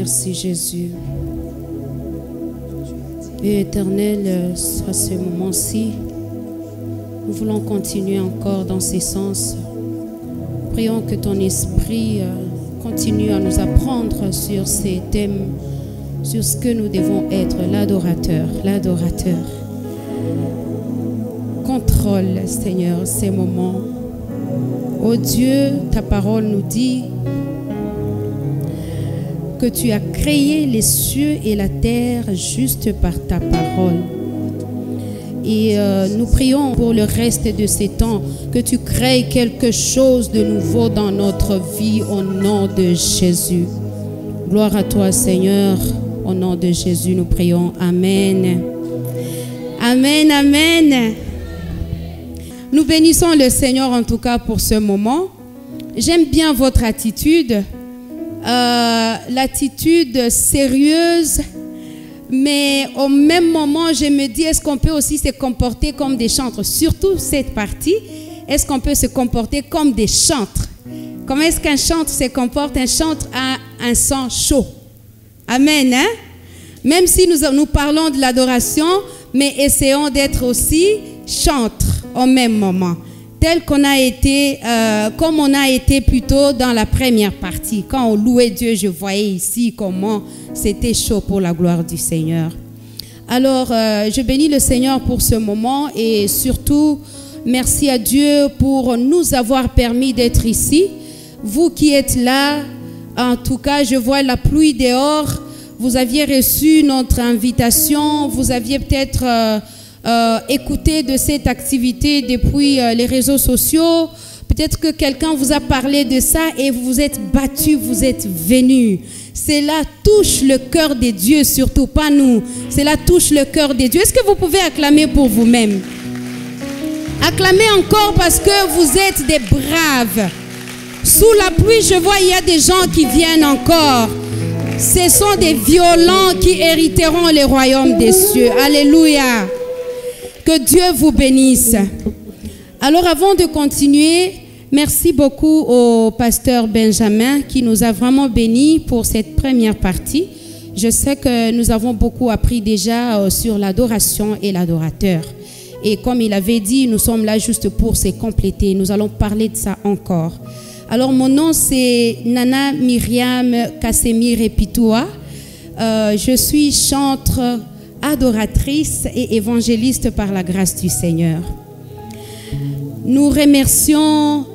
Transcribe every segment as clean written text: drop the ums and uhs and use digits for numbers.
Merci Jésus. Et Éternel, à ce moment-ci, nous voulons continuer encore dans ces sens. Prions que ton esprit continue à nous apprendre sur ces thèmes, sur ce que nous devons être, l'adorateur, l'adorateur. Contrôle, Seigneur, ces moments. Oh Dieu, ta parole nous dit que tu as créé les cieux et la terre juste par ta parole. Et nous prions pour le reste de ces temps que tu crées quelque chose de nouveau dans notre vie au nom de Jésus. Gloire à toi, Seigneur. Au nom de Jésus, nous prions. Amen. Amen, amen. Nous bénissons le Seigneur en tout cas pour ce moment. J'aime bien votre attitude. L'attitude sérieuse, mais au même moment je me dis, est-ce qu'on peut aussi se comporter comme des chantres, surtout cette partie, est-ce qu'on peut se comporter comme des chantres? Comment est-ce qu'un chantre se comporte? Un chantre a un sang chaud. Amen, hein? Même si nous parlons de l'adoration, mais essayons d'être aussi chantres au même moment. Tel qu'on a été, comme on a été plutôt dans la première partie. Quand on louait Dieu, je voyais ici comment c'était chaud pour la gloire du Seigneur. Alors, je bénis le Seigneur pour ce moment et surtout, merci à Dieu pour nous avoir permis d'être ici. Vous qui êtes là, en tout cas, je vois la pluie dehors. Vous aviez reçu notre invitation, vous aviez peut-être... écouter de cette activité depuis les réseaux sociaux. Peut-être que quelqu'un vous a parlé de ça et vous vous êtes battu, vous êtes venu. Cela touche le cœur de Dieu, surtout pas nous. Cela touche le cœur de Dieu. Est-ce que vous pouvez acclamer pour vous-même? Acclamez encore parce que vous êtes des braves. Sous la pluie, je vois, il y a des gens qui viennent encore. Ce sont des violents qui hériteront les royaumes des cieux. Alléluia. Que Dieu vous bénisse. Alors avant de continuer, merci beaucoup au pasteur Benjamin qui nous a vraiment bénis pour cette première partie. Je sais que nous avons beaucoup appris déjà sur l'adoration et l'adorateur. Et comme il avait dit, nous sommes là juste pour se compléter. Nous allons parler de ça encore. Alors mon nom c'est Nana Myriam Kassemire Epitoua. Je suis chantre, adoratrice et évangéliste par la grâce du Seigneur. Nous remercions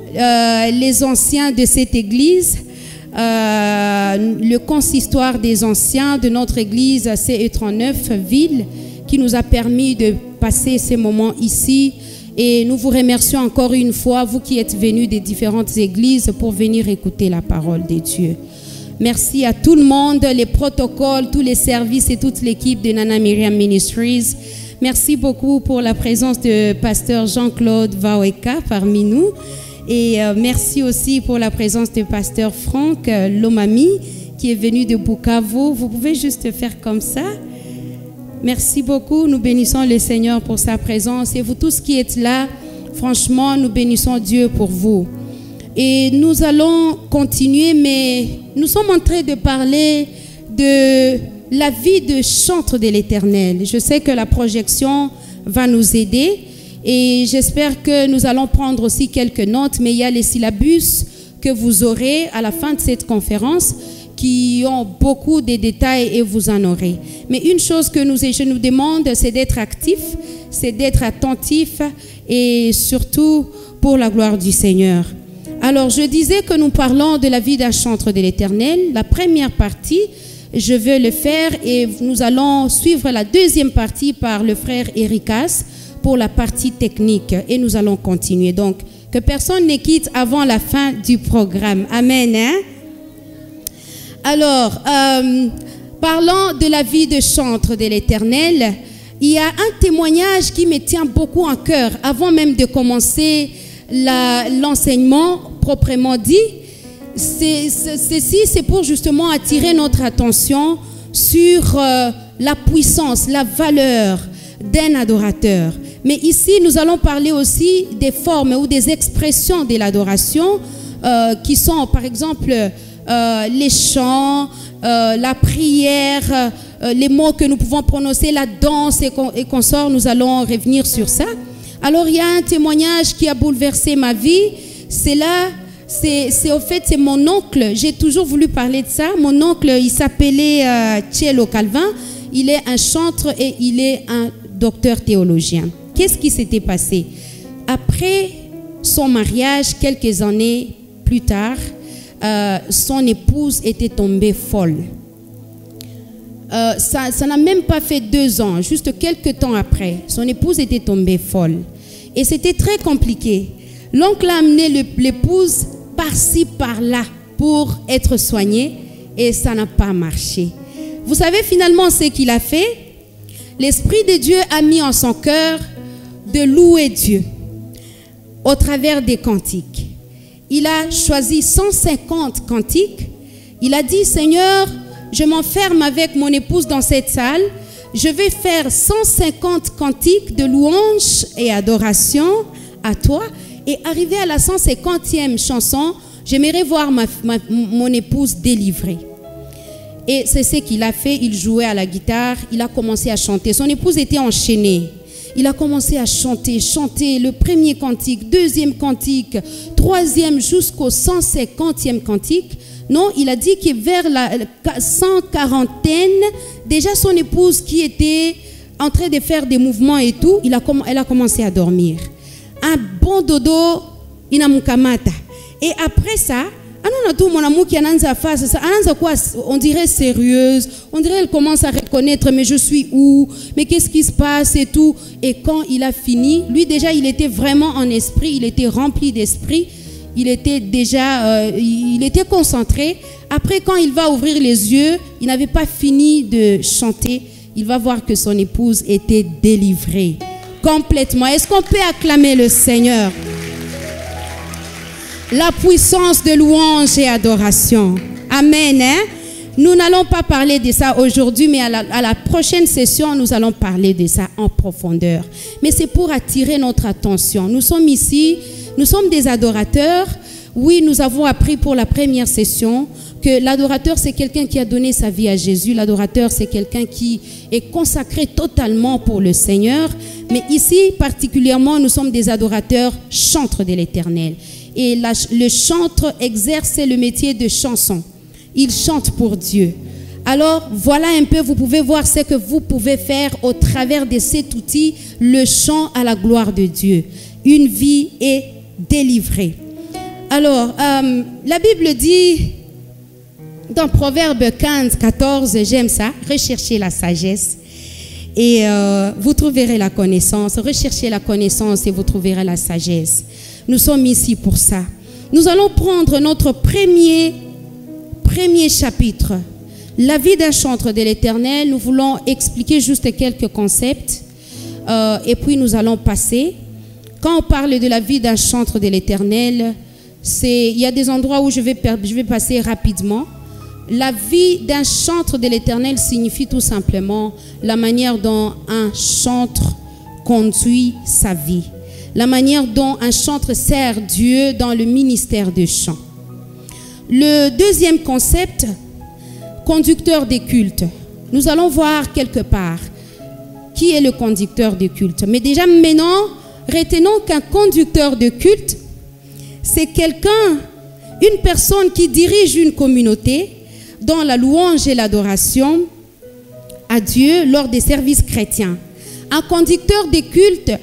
les anciens de cette église, le consistoire des anciens de notre église CE39 Ville qui nous a permis de passer ces moments ici. Et nous vous remercions encore une fois, vous qui êtes venus des différentes églises pour venir écouter la parole de Dieu. Merci à tout le monde, les protocoles, tous les services et toute l'équipe de Nana Myriam Ministries. Merci beaucoup pour la présence de pasteur Jean-Claude Vaweka parmi nous. Et merci aussi pour la présence de pasteur Franck Lomami qui est venu de Bukavu. Vous pouvez juste faire comme ça. Merci beaucoup. Nous bénissons le Seigneur pour sa présence. Et vous tous qui êtes là, franchement, nous bénissons Dieu pour vous. Et nous allons continuer, mais nous sommes en train de parler de la vie de chantre de l'Éternel. Je sais que la projection va nous aider et j'espère que nous allons prendre aussi quelques notes, mais il y a les syllabus que vous aurez à la fin de cette conférence qui ont beaucoup de détails et vous en aurez. Mais une chose que je nous demande, c'est d'être actif, c'est d'être attentif et surtout pour la gloire du Seigneur. Alors, je disais que nous parlons de la vie d'un chantre de l'Éternel. La première partie, je vais le faire et nous allons suivre la deuxième partie par le frère Ericas pour la partie technique et nous allons continuer. Donc, que personne ne quitte avant la fin du programme. Amen. Hein? Alors, parlant de la vie de chantre de l'Éternel, il y a un témoignage qui me tient beaucoup en cœur avant même de commencer l'enseignement proprement dit. Ceci, c'est pour justement attirer notre attention sur la puissance, la valeur d'un adorateur. Mais ici, nous allons parler aussi des formes ou des expressions de l'adoration qui sont, par exemple, les chants, la prière, les mots que nous pouvons prononcer, la danse et consorts, nous allons revenir sur ça. Alors il y a un témoignage qui a bouleversé ma vie, c'est là, au fait, c'est mon oncle, j'ai toujours voulu parler de ça. Mon oncle, il s'appelait Tchelo Calvin, il est un chantre et il est un docteur théologien. Qu'est-ce qui s'était passé? Après son mariage, quelques années plus tard, son épouse était tombée folle. Ça n'a même pas fait 2 ans, juste quelques temps après, son épouse était tombée folle. Et c'était très compliqué. L'oncle a amené l'épouse par-ci, par-là pour être soignée et ça n'a pas marché. Vous savez finalement ce qu'il a fait? L'Esprit de Dieu a mis en son cœur de louer Dieu au travers des cantiques. Il a choisi 150 cantiques. Il a dit, Seigneur, je m'enferme avec mon épouse dans cette salle. Je vais faire 150 cantiques de louange et adoration à toi. Et arrivé à la 150e chanson, j'aimerais voir mon épouse délivrée. Et c'est ce qu'il a fait. Il jouait à la guitare. Il a commencé à chanter. Son épouse était enchaînée. Il a commencé à chanter le premier cantique, deuxième cantique, troisième jusqu'au 150e cantique. Non, il a dit que vers la 140e, déjà son épouse qui était en train de faire des mouvements et tout, elle a commencé à dormir. Un bon dodo, inamukamata. Et après ça, on dirait sérieuse, on dirait elle commence à reconnaître, mais je suis où, mais qu'est-ce qui se passe et tout. Et quand il a fini, lui déjà il était vraiment en esprit, il était rempli d'esprit, il était déjà, il était concentré. Après quand il va ouvrir les yeux, il n'avait pas fini de chanter, il va voir que son épouse était délivrée complètement. Est-ce qu'on peut acclamer le Seigneur? La puissance de louange et adoration. Amen. Hein? Nous n'allons pas parler de ça aujourd'hui, mais à la prochaine session, nous allons parler de ça en profondeur. Mais c'est pour attirer notre attention. Nous sommes ici, nous sommes des adorateurs. Oui, nous avons appris pour la première session que l'adorateur, c'est quelqu'un qui a donné sa vie à Jésus. L'adorateur, c'est quelqu'un qui est consacré totalement pour le Seigneur. Mais ici, particulièrement, nous sommes des adorateurs chantres de l'Éternel. Et le chantre exerce le métier de chanson. Il chante pour Dieu. Alors, voilà un peu, vous pouvez voir ce que vous pouvez faire au travers de cet outil, le chant à la gloire de Dieu. Une vie est délivrée. Alors, la Bible dit, dans Proverbe 15, 14, j'aime ça, recherchez la sagesse et vous trouverez la connaissance. Recherchez la connaissance et vous trouverez la sagesse. Nous sommes ici pour ça. Nous allons prendre notre premier chapitre, la vie d'un chantre de l'Éternel. Nous voulons expliquer juste quelques concepts et puis nous allons passer. Quand on parle de la vie d'un chantre de l'Éternel, il y a des endroits où je vais passer rapidement. La vie d'un chantre de l'Éternel signifie tout simplement la manière dont un chantre conduit sa vie. La manière dont un chantre sert Dieu dans le ministère de chant. Le deuxième concept, conducteur des cultes. Nous allons voir quelque part qui est le conducteur des cultes. Mais déjà maintenant, retenons qu'un conducteur de culte, c'est quelqu'un, une personne qui dirige une communauté dans la louange et l'adoration à Dieu lors des services chrétiens. Un conducteur des cultes,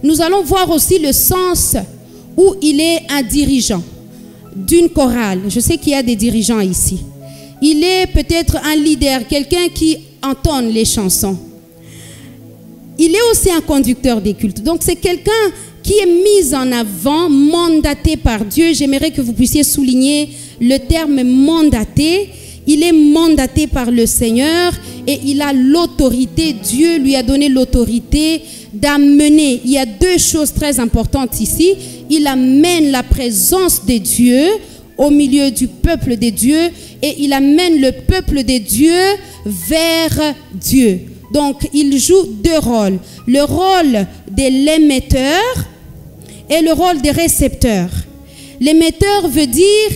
nous allons voir aussi le sens où il est un dirigeant d'une chorale. Je sais qu'il y a des dirigeants ici. Il est peut-être un leader, quelqu'un qui entonne les chansons. Il est aussi un conducteur des cultes. Donc c'est quelqu'un qui est mis en avant, mandaté par Dieu. J'aimerais que vous puissiez souligner le terme mandaté. Il est mandaté par le Seigneur et il a l'autorité. Dieu lui a donné l'autorité d'amener. Il y a deux choses très importantes ici. Il amène la présence de Dieu au milieu du peuple de Dieu et il amène le peuple de Dieu vers Dieu. Donc, il joue deux rôles. Le rôle de l'émetteur et le rôle des récepteurs. L'émetteur veut dire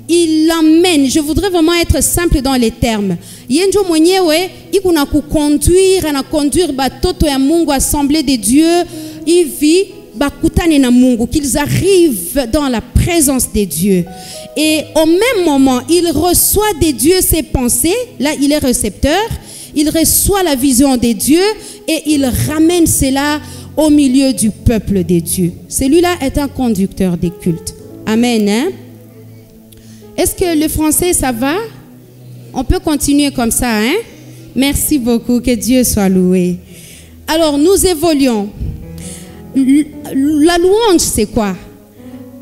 il l'emmène. Je voudrais vraiment être simple dans les termes. Yenjo mwenyewe, ikuna kuconduire, ana conduire batoto ya Mungu, assemblée de Dieu, ivi bakutane na Mungu, qu'ils arrivent dans la présence de Dieu. Et au même moment, il reçoit de Dieu ses pensées. Là, il est récepteur. Il reçoit la vision de Dieu et il ramène cela au milieu du peuple de Dieu. Celui-là est un conducteur des cultes. Amen. Hein? Est-ce que le français, ça va? On peut continuer comme ça. Hein? Merci beaucoup. Que Dieu soit loué. Alors, nous évoluons. La louange, c'est quoi?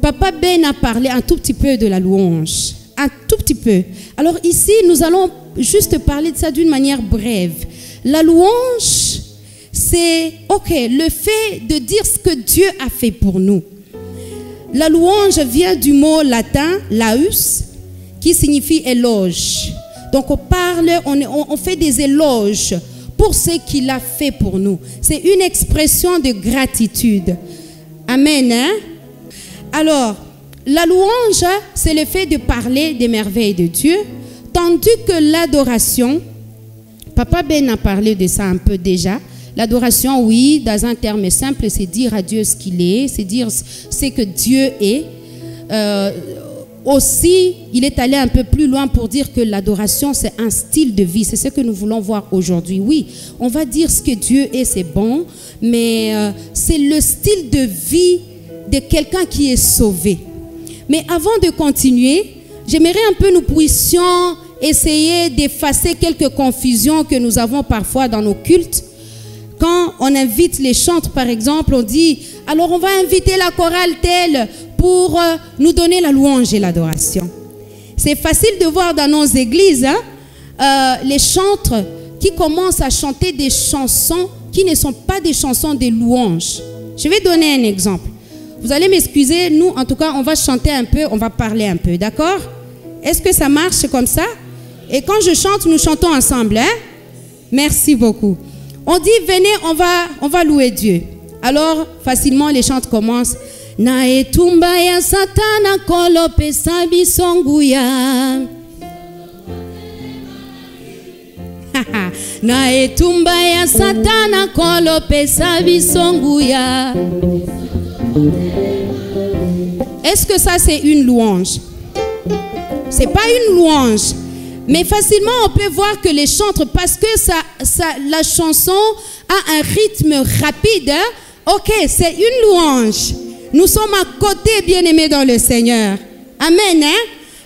Papa Ben a parlé un tout petit peu de la louange. Un tout petit peu. Alors ici, nous allons juste parler de ça d'une manière brève. La louange, c'est le fait de dire ce que Dieu a fait pour nous. La louange vient du mot latin, laus, qui signifie éloge. Donc on parle, on fait des éloges pour ce qu'il a fait pour nous. C'est une expression de gratitude. Amen. Hein? Alors, la louange, c'est le fait de parler des merveilles de Dieu, tandis que l'adoration, Papa Ben a parlé de ça un peu déjà. L'adoration, oui, dans un terme simple, c'est dire à Dieu ce qu'il est, c'est dire ce que Dieu est. Aussi, il est allé un peu plus loin pour dire que l'adoration, c'est un style de vie. C'est ce que nous voulons voir aujourd'hui. Oui, on va dire ce que Dieu est, c'est bon, mais c'est le style de vie de quelqu'un qui est sauvé. Mais avant de continuer, j'aimerais un peu nous puissions essayer d'effacer quelques confusions que nous avons parfois dans nos cultes. Quand on invite les chantres, par exemple, on dit, alors on va inviter la chorale telle pour nous donner la louange et l'adoration. C'est facile de voir dans nos églises les chantres qui commencent à chanter des chansons qui ne sont pas des chansons de louange. Je vais donner un exemple. Vous allez m'excuser, nous, en tout cas, on va chanter un peu, on va parler un peu, d'accord? Est-ce que ça marche comme ça? Et quand je chante, nous chantons ensemble, hein? Merci beaucoup. On dit, venez, on va louer Dieu. Alors, facilement, les chants commencent. Na etumba ya satana kolope sabi songuya. Na etumba ya satana kolope sabi songuya. Est-ce que ça c'est une louange? C'est pas une louange. Mais facilement on peut voir que les chantres, parce que la chanson a un rythme rapide, hein? Ok, c'est une louange. Nous sommes à côté, bien-aimés dans le Seigneur. Amen. Hein?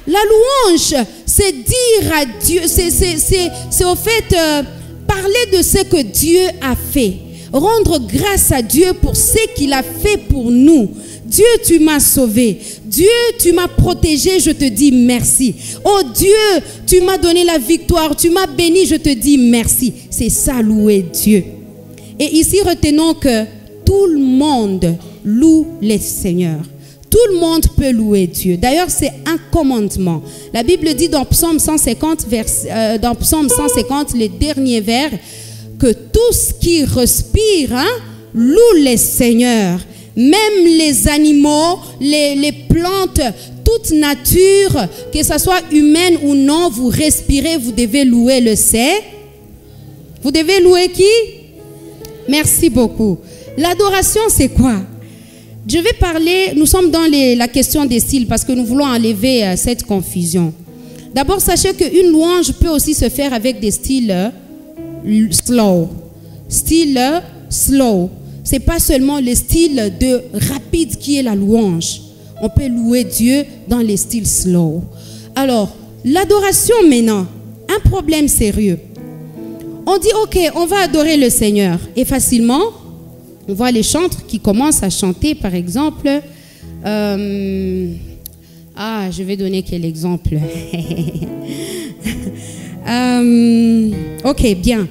La louange, c'est dire à Dieu, c'est au fait parler de ce que Dieu a fait. Rendre grâce à Dieu pour ce qu'il a fait pour nous. Dieu, tu m'as sauvé. Dieu, tu m'as protégé, je te dis merci. Oh Dieu, tu m'as donné la victoire, tu m'as béni, je te dis merci. C'est ça, louer Dieu. Et ici, retenons que tout le monde loue le Seigneur. Tout le monde peut louer Dieu. D'ailleurs, c'est un commandement. La Bible dit dans Psaume 150, les derniers vers, que tout ce qui respire loue le Seigneur. Même les animaux, les plantes, toute nature, que ce soit humaine ou non, vous respirez, vous devez louer le Seigneur. Vous devez louer qui? Merci beaucoup. L'adoration, c'est quoi? Je vais parler, nous sommes dans la question des styles parce que nous voulons enlever cette confusion. D'abord, sachez qu'une louange peut aussi se faire avec des styles slow. Style slow. Ce n'est pas seulement le style de rapide qui est la louange. On peut louer Dieu dans les styles slow. Alors, l'adoration maintenant, un problème sérieux. On dit, ok, on va adorer le Seigneur. Et facilement, on voit les chantres qui commencent à chanter, par exemple. Je vais donner quel exemple? Ok, bien.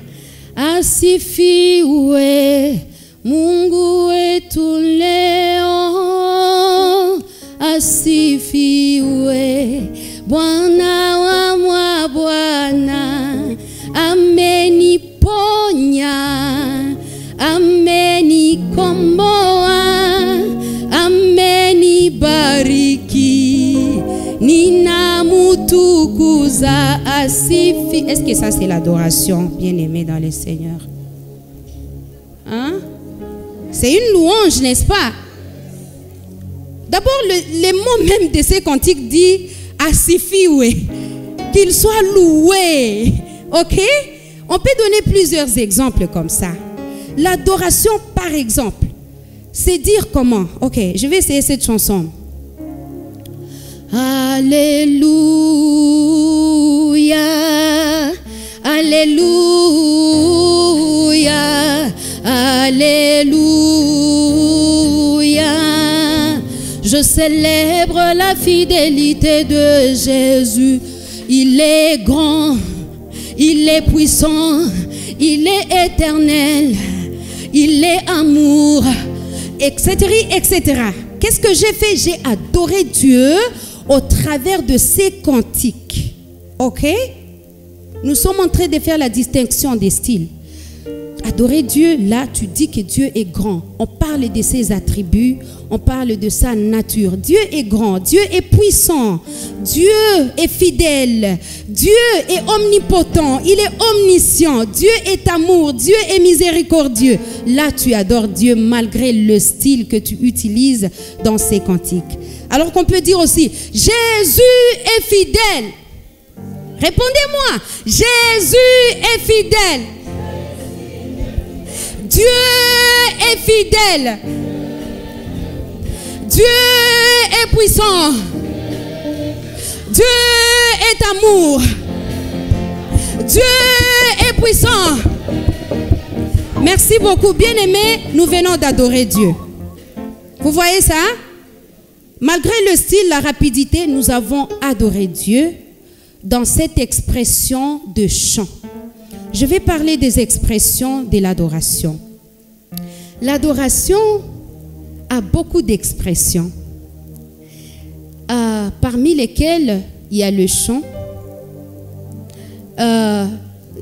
Asifiwe Mungu wetu leo, asifiwe Bwana wa mabwana, ameniponya, amenikomboa, amenibariki, nina Namutukuza asifi. Est-ce que ça c'est l'adoration, bien-aimé dans le Seigneur? Hein? C'est une louange, n'est-ce pas? D'abord, les mots même de ces cantiques dit asifi, oui. Qu'il soit loué. Ok? On peut donner plusieurs exemples comme ça. L'adoration, par exemple, c'est dire comment? Ok, je vais essayer cette chanson. Alléluia, Alléluia, Alléluia. Je célèbre la fidélité de Jésus. Il est grand, il est puissant, il est éternel, il est amour, etc., etc. Qu'est-ce que j'ai fait? J'ai adoré Dieu au travers de ces cantiques. Ok? Nous sommes en train de faire la distinction des styles. Adorer Dieu, là, tu dis que Dieu est grand. On parle de ses attributs, on parle de sa nature. Dieu est grand, Dieu est puissant, Dieu est fidèle, Dieu est omnipotent, il est omniscient, Dieu est amour, Dieu est miséricordieux. Là, tu adores Dieu malgré le style que tu utilises dans ces cantiques. Alors qu'on peut dire aussi, Jésus est fidèle. Répondez-moi, Jésus est fidèle. Dieu est fidèle. Dieu est puissant. Dieu est amour. Dieu est puissant. Merci beaucoup. Bien-aimés, nous venons d'adorer Dieu. Vous voyez ça? Malgré le style, la rapidité, nous avons adoré Dieu dans cette expression de chant. Je vais parler des expressions de l'adoration. L'adoration a beaucoup d'expressions, parmi lesquelles il y a le chant,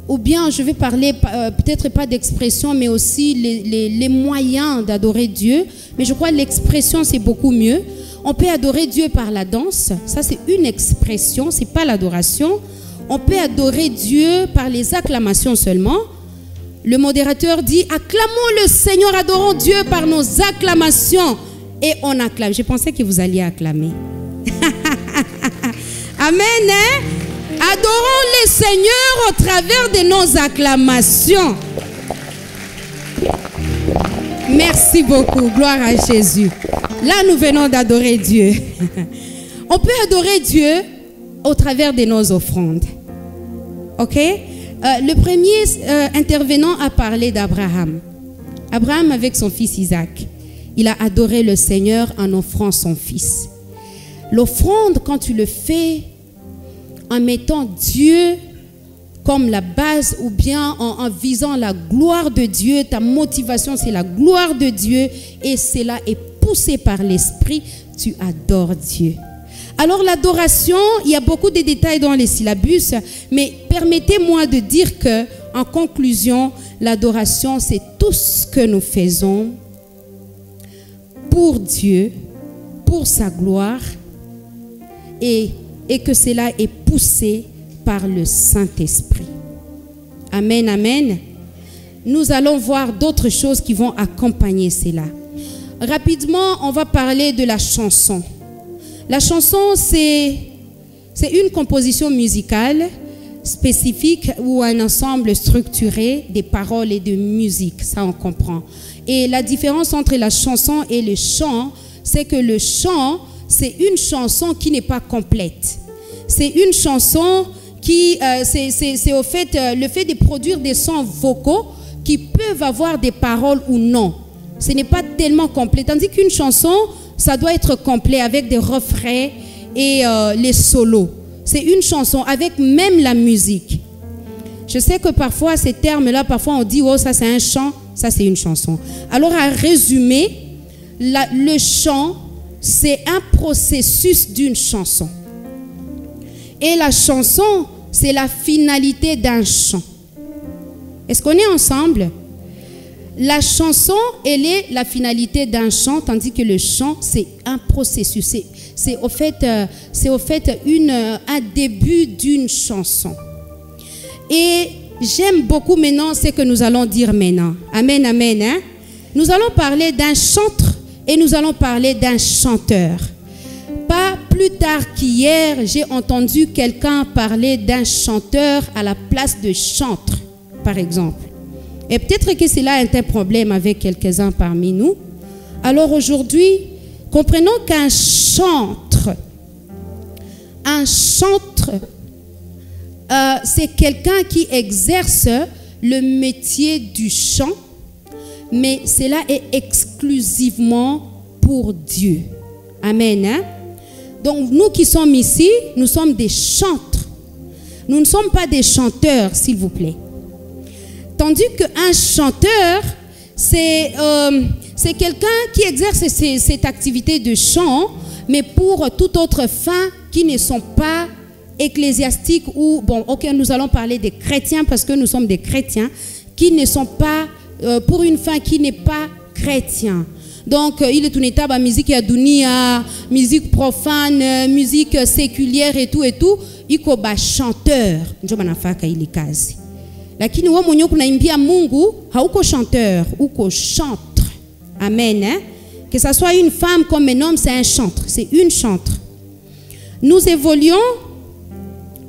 ou bien je vais parler peut-être pas d'expression, mais aussi les moyens d'adorer Dieu. Mais je crois que l'expression c'est beaucoup mieux. On peut adorer Dieu par la danse, ça c'est une expression, c'est pas l'adoration. On peut adorer Dieu par les acclamations seulement. Le modérateur dit, acclamons le Seigneur, adorons Dieu par nos acclamations. Et on acclame. Je pensais que vous alliez acclamer. Amen. Hein? Adorons le Seigneur au travers de nos acclamations. Merci beaucoup. Gloire à Jésus. Là, nous venons d'adorer Dieu. On peut adorer Dieu au travers de nos offrandes. Ok? Le premier intervenant a parlé d'Abraham. Abraham avec son fils Isaac. Il a adoré le Seigneur en offrant son fils. L'offrande, quand tu le fais en mettant Dieu comme la base ou bien en visant la gloire de Dieu, ta motivation c'est la gloire de Dieu et cela est poussé par l'Esprit, tu adores Dieu. Alors l'adoration, il y a beaucoup de détails dans les syllabus, mais permettez-moi de dire que, en conclusion, l'adoration, c'est tout ce que nous faisons pour Dieu, pour sa gloire, et que cela est poussé par le Saint-Esprit. Amen, amen. Nous allons voir d'autres choses qui vont accompagner cela. Rapidement, on va parler de la chanson. La chanson, c'est une composition musicale spécifique ou un ensemble structuré des paroles et de musique, ça on comprend. Et la différence entre la chanson et le chant, c'est que le chant, c'est une chanson qui n'est pas complète. C'est une chanson qui, c'est au fait, le fait de produire des sons vocaux qui peuvent avoir des paroles ou non. Ce n'est pas tellement complet. Tandis qu'une chanson, ça doit être complet avec des refrains et les solos. C'est une chanson avec même la musique. Je sais que parfois, ces termes-là, parfois on dit, oh, ça c'est un chant, ça c'est une chanson. Alors, à résumer, le chant, c'est un processus d'une chanson. Et la chanson, c'est la finalité d'un chant. Est-ce qu'on est ensemble? La chanson, elle est la finalité d'un chant, tandis que le chant, c'est un processus. c'est au fait un début d'une chanson. Et j'aime beaucoup maintenant ce que nous allons dire maintenant. Amen, amen. Hein? Nous allons parler d'un chantre et nous allons parler d'un chanteur. Pas plus tard qu'hier, j'ai entendu quelqu'un parler d'un chanteur à la place de chantre, par exemple. Et peut-être que cela est un problème avec quelques-uns parmi nous. Alors aujourd'hui, comprenons qu'un chantre, c'est quelqu'un qui exerce le métier du chant, mais cela est exclusivement pour Dieu. Amen. Hein? Donc nous qui sommes ici, nous sommes des chantres. Nous ne sommes pas des chanteurs, s'il vous plaît. Tandis qu'un chanteur, c'est quelqu'un qui exerce cette activité de chant, mais pour toute autre fin qui ne sont pas ecclésiastiques ou, bon, ok, nous allons parler des chrétiens parce que nous sommes des chrétiens, qui ne sont pas, pour une fin qui n'est pas chrétien. Donc, il est une étape à musique à dunia, musique profane, musique séculière et tout. Il y a chanteur. Lakini wa mwenye kunaimbia Mungu hauko chanteur, uko chantre. Amen. Hein? Que ça soit une femme comme un homme, c'est un chantre, c'est une chantre. Nous évoluons.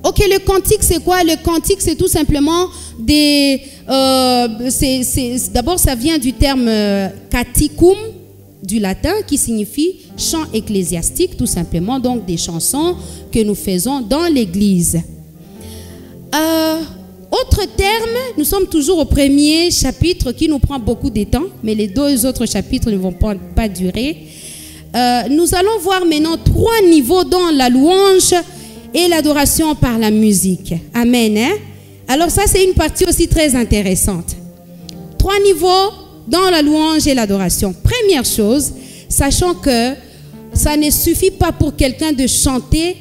Ok, le cantique c'est quoi? Le cantique c'est tout simplement des... d'abord ça vient du terme caticum, du latin, qui signifie chant ecclésiastique, tout simplement, donc des chansons que nous faisons dans l'église. Autre terme, nous sommes toujours au premier chapitre qui nous prend beaucoup de temps, mais les deux autres chapitres ne vont pas durer. Nous allons voir maintenant 3 niveaux dans la louange et l'adoration par la musique. Amen. Hein? Alors ça, c'est une partie aussi très intéressante. 3 niveaux dans la louange et l'adoration. Première chose, sachant que ça ne suffit pas pour quelqu'un de chanter.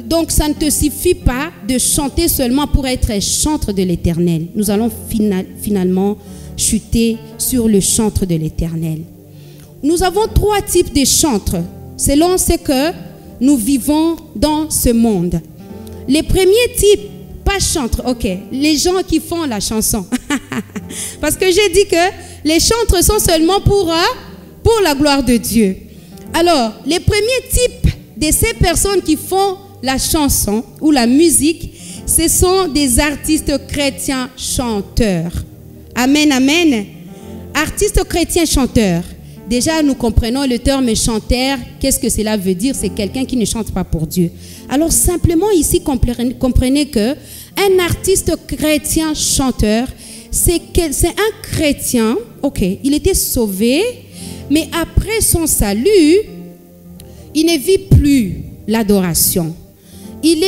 Donc ça ne te suffit pas de chanter seulement pour être chantre de l'Éternel. Nous allons finalement chuter sur le chantre de l'Éternel. Nous avons 3 types de chantres selon ce que nous vivons dans ce monde. Les premiers types, pas chantres, ok, les gens qui font la chanson. Parce que j'ai dit que les chantres sont seulement pour la gloire de Dieu. Alors, les premiers types de ces personnes qui font la chanson ou la musique, ce sont des artistes chrétiens chanteurs. Amen, amen. Artistes chrétiens chanteurs. Déjà, nous comprenons le terme chanteur. Qu'est-ce que cela veut dire? C'est quelqu'un qui ne chante pas pour Dieu. Alors, simplement ici, comprenez que un artiste chrétien chanteur, c'est un chrétien, ok, il était sauvé, mais après son salut, il ne vit plus l'adoration. Il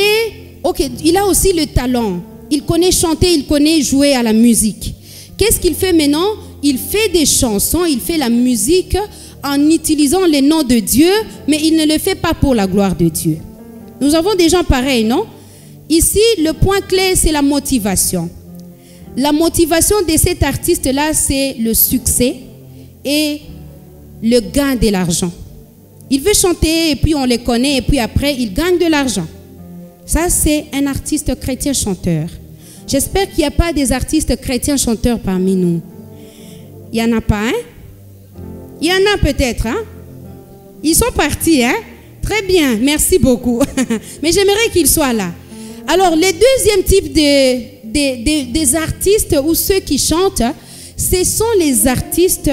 a aussi le talent. Il connaît chanter, il connaît jouer à la musique. Qu'est-ce qu'il fait maintenant? Il fait des chansons, il fait la musique en utilisant les noms de Dieu, mais il ne le fait pas pour la gloire de Dieu. Nous avons des gens pareils, non? Ici, le point clé, c'est la motivation. La motivation de cet artiste-là, c'est le succès et le gain de l'argent. Il veut chanter et puis on les connaît et puis après, il gagne de l'argent. Ça, c'est un artiste chrétien chanteur. J'espère qu'il n'y a pas des artistes chrétiens chanteurs parmi nous. Il n'y en a pas, hein? Il y en a peut-être, hein? Ils sont partis, hein? Très bien, merci beaucoup. Mais j'aimerais qu'ils soient là. Alors, le deuxième type des artistes ou ceux qui chantent, ce sont les artistes,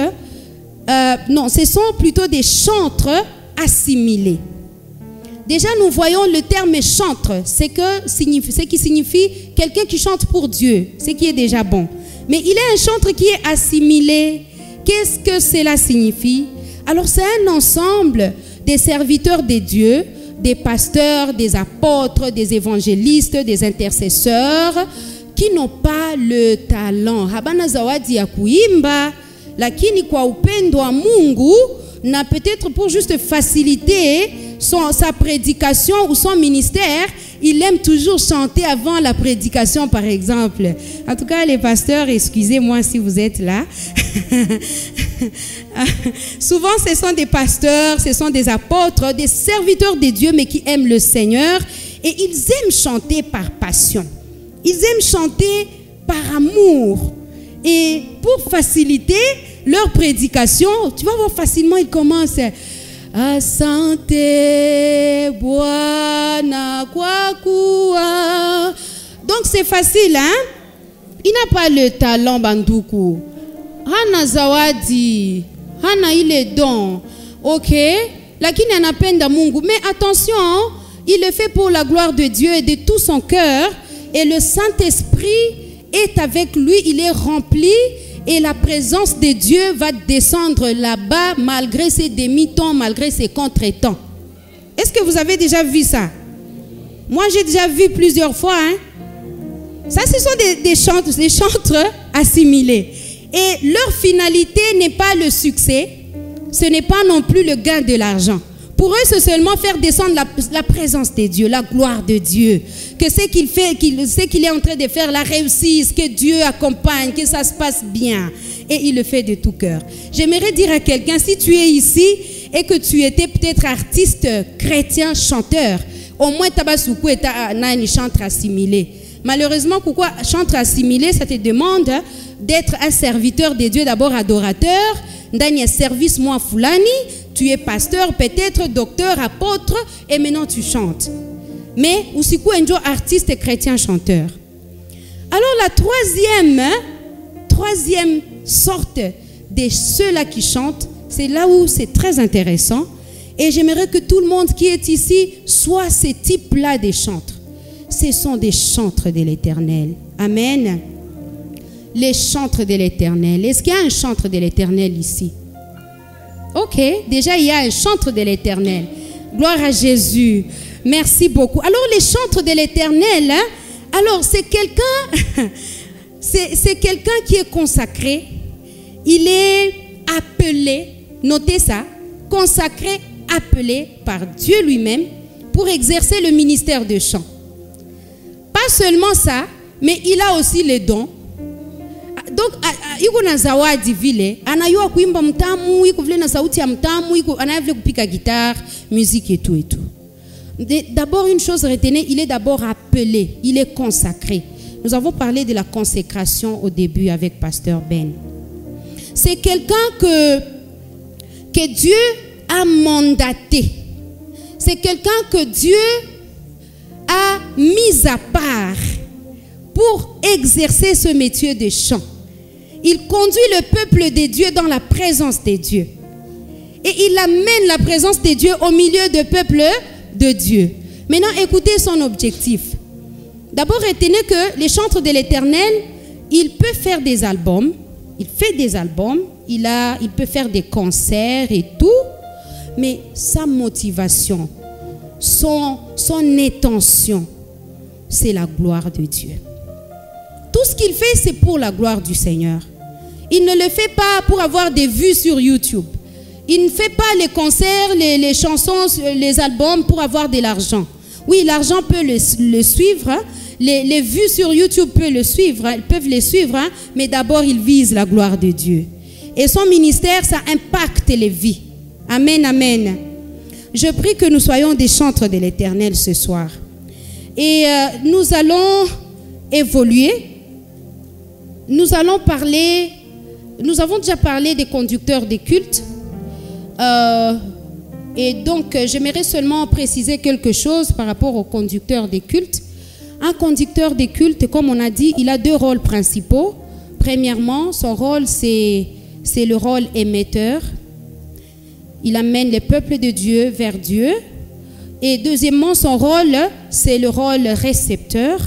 non, ce sont plutôt des chantres assimilés. Déjà, nous voyons le terme chantre, ce qui signifie quelqu'un qui chante pour Dieu, ce qui est déjà bon. Mais il est un chantre qui est assimilé. Qu'est-ce que cela signifie? Alors, c'est un ensemble des serviteurs de Dieu, des pasteurs, des apôtres, des évangélistes, des intercesseurs, qui n'ont pas le talent. Habana zawadi ya kuimba, lakini kwa upendo wa Mungu, na peut-être pour juste faciliter sa prédication ou son ministère, il aime toujours chanter avant la prédication, par exemple. En tout cas, les pasteurs, excusez-moi si vous êtes là. Souvent, ce sont des pasteurs, ce sont des apôtres, des serviteurs de Dieu, mais qui aiment le Seigneur. Et ils aiment chanter par passion. Ils aiment chanter par amour. Et pour faciliter leur prédication, tu vas voir facilement, ils commencent Asante Bwana kwa kuwa. Donc c'est facile, hein? Il n'a pas le talent, Banduku. Hana zawadi, hana ile don. Ok? Lakini anapenda Mungu. Mais attention, il le fait pour la gloire de Dieu et de tout son cœur. Et le Saint-Esprit est avec lui, il est rempli. Et la présence de Dieu va descendre là-bas malgré ses demi-temps, malgré ses contre-temps. Est-ce que vous avez déjà vu ça? Moi, j'ai déjà vu plusieurs fois. Hein? Ça, ce sont des chantres assimilés. Et leur finalité n'est pas le succès. Ce n'est pas non plus le gain de l'argent. Pour eux, c'est seulement faire descendre la présence de Dieu, la gloire de Dieu. Que ce qu'il fait, ce qu'il est en train de faire, la réussisse, que Dieu accompagne, que ça se passe bien. Et il le fait de tout cœur. J'aimerais dire à quelqu'un, si tu es ici et que tu étais peut-être artiste, chrétien, chanteur, au moins Tabasoukou est un chantre assimilé. Malheureusement, pourquoi chantre assimilé, ça te demande d'être un serviteur de Dieu, d'abord adorateur, d'un service moi Foulani, tu es pasteur, peut-être docteur, apôtre, et maintenant tu chantes. Mais aussi quoi, artiste et chrétien chanteur. Alors la troisième sorte de ceux-là qui chantent, c'est là où c'est très intéressant. Et j'aimerais que tout le monde qui est ici soit ces types-là des chantres. Ce sont des chantres de l'Éternel. Amen. Les chantres de l'Éternel. Est-ce qu'il y a un chantre de l'Éternel ici? Ok, déjà il y a un chantre de l'Éternel. Gloire à Jésus. Merci beaucoup. Alors les chantres de l'Éternel, hein, alors c'est quelqu'un, c'est quelqu'un qui est consacré. Il est appelé, notez ça, consacré, appelé par Dieu lui-même pour exercer le ministère de chant. Pas seulement ça, mais il a aussi les dons. Donc, iko na zawadi vile, anayua kuimba mtamu, iko vile na sauti ya mtamu, iko anayua kupika guitare, musique et tout et tout. D'abord, une chose retenez, il est d'abord appelé, il est consacré. Nous avons parlé de la consécration au début avec Pasteur Ben. C'est quelqu'un que Dieu a mandaté. C'est quelqu'un que Dieu a mis à part pour exercer ce métier de chant. Il conduit le peuple de Dieu dans la présence de Dieu. Et il amène la présence de Dieu au milieu du peuple de Dieu. Maintenant, écoutez son objectif. D'abord, retenez que les chantres de l'Éternel, il peut faire des albums. Il fait des albums. Il peut faire des concerts et tout. Mais sa motivation, son intention, c'est la gloire de Dieu. Tout ce qu'il fait, c'est pour la gloire du Seigneur. Il ne le fait pas pour avoir des vues sur YouTube. Il ne fait pas les concerts, les chansons, les albums pour avoir de l'argent. Oui, l'argent peut le suivre. Hein. Les vues sur YouTube peuvent le suivre. Ils peuvent les suivre. Hein. Mais d'abord, il vise la gloire de Dieu. Et son ministère, ça impacte les vies. Amen, amen. Je prie que nous soyons des chantres de l'Éternel ce soir. Et nous allons évoluer. Nous allons parler, nous avons déjà parlé des conducteurs des cultes. Et donc, j'aimerais seulement préciser quelque chose par rapport aux conducteurs des cultes. Un conducteur des cultes, comme on a dit, il a deux rôles principaux. Premièrement, son rôle, c'est le rôle émetteur. Il amène les peuples de Dieu vers Dieu. Et deuxièmement, son rôle, c'est le rôle récepteur.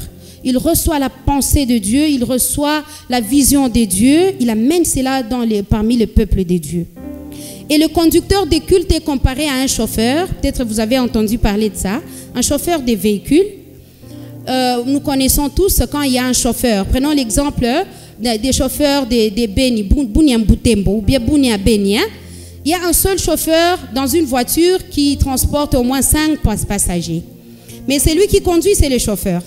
Il reçoit la pensée de Dieu, il reçoit la vision de Dieu, il amène cela parmi le peuple de Dieu. Et le conducteur des cultes est comparé à un chauffeur, peut-être vous avez entendu parler de ça, un chauffeur des véhicules. Nous connaissons tous quand il y a un chauffeur. Prenons l'exemple des chauffeurs des Beni, Bunia Mbutembo ou bien Bunia Beni. Il il y a un seul chauffeur dans une voiture qui transporte au moins 5 passagers. Mais c'est lui qui conduit, c'est le chauffeur.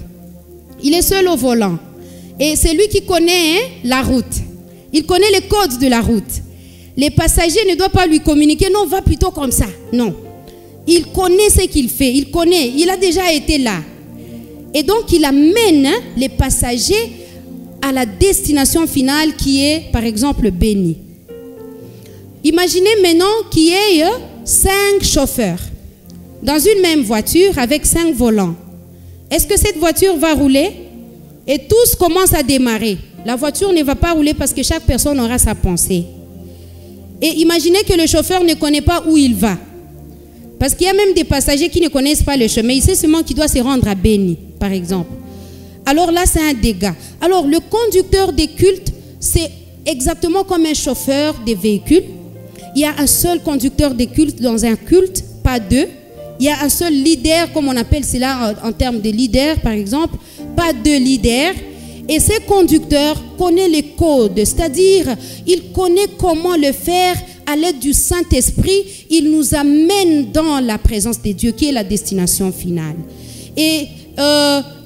Il est seul au volant. Et c'est lui qui connaît la route. Il connaît les codes de la route. Les passagers ne doivent pas lui communiquer, non, va plutôt comme ça. Non. Il connaît ce qu'il fait. Il connaît. Il a déjà été là. Et donc, il amène les passagers à la destination finale qui est, par exemple, bénie. Imaginez maintenant qu'il y ait 5 chauffeurs dans une même voiture avec 5 volants. Est-ce que cette voiture va rouler? Et tous commencent à démarrer. La voiture ne va pas rouler parce que chaque personne aura sa pensée. Et imaginez que le chauffeur ne connaît pas où il va. Parce qu'il y a même des passagers qui ne connaissent pas le chemin. Il sait seulement qu'il doit se rendre à Béni, par exemple. Alors là, c'est un dégât. Alors, le conducteur des cultes, c'est exactement comme un chauffeur des véhicules. Il y a un seul conducteur des cultes dans un culte, pas deux. Il y a un seul leader, comme on appelle cela en termes de leader, par exemple, pas deux leaders. Et ce conducteur connaît les codes, c'est-à-dire, il connaît comment le faire à l'aide du Saint-Esprit. Il nous amène dans la présence de Dieu, qui est la destination finale. Et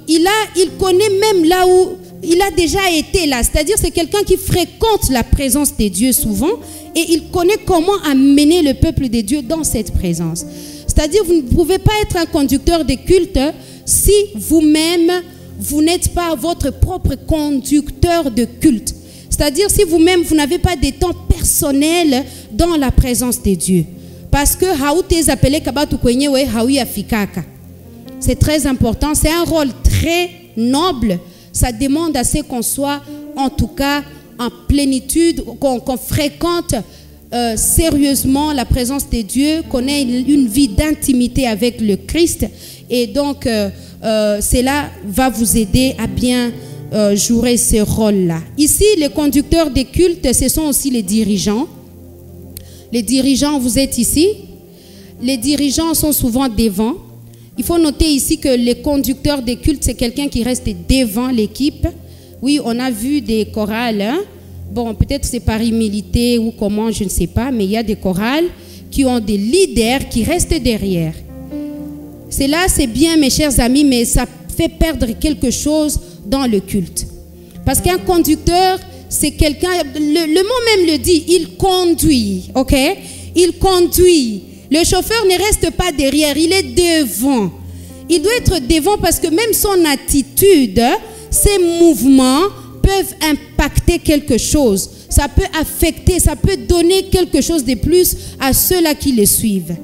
il connaît même là où il a déjà été là, c'est-à-dire c'est quelqu'un qui fréquente la présence de Dieu souvent, et il connaît comment amener le peuple de Dieu dans cette présence. C'est-à-dire, vous ne pouvez pas être un conducteur de culte si vous-même, vous n'êtes pas votre propre conducteur de culte. C'est-à-dire, si vous-même, vous n'avez pas de temps personnel dans la présence de Dieu. Parce que c'est très important. C'est un rôle très noble. Ça demande à ce qu'on soit, en tout cas, en plénitude, qu'on fréquente sérieusement la présence de Dieu, qu'on ait une vie d'intimité avec le Christ. Et donc, cela va vous aider à bien jouer ce rôle-là. Ici, les conducteurs des cultes, ce sont aussi les dirigeants. Les dirigeants, vous êtes ici. Les dirigeants sont souvent devant. Il faut noter ici que les conducteurs des cultes, c'est quelqu'un qui reste devant l'équipe. Oui, on a vu des chorales. Hein? Bon, peut-être c'est par humilité ou comment, je ne sais pas. Mais il y a des chorales qui ont des leaders qui restent derrière. Cela, c'est bien, mes chers amis, mais ça fait perdre quelque chose dans le culte. Parce qu'un conducteur, c'est quelqu'un, le mot même le dit, il conduit, ok? Il conduit. Le chauffeur ne reste pas derrière, il est devant. Il doit être devant parce que même son attitude, ses mouvements peuvent impacter quelque chose. Ça peut affecter, ça peut donner quelque chose de plus à ceux-là qui le suivent.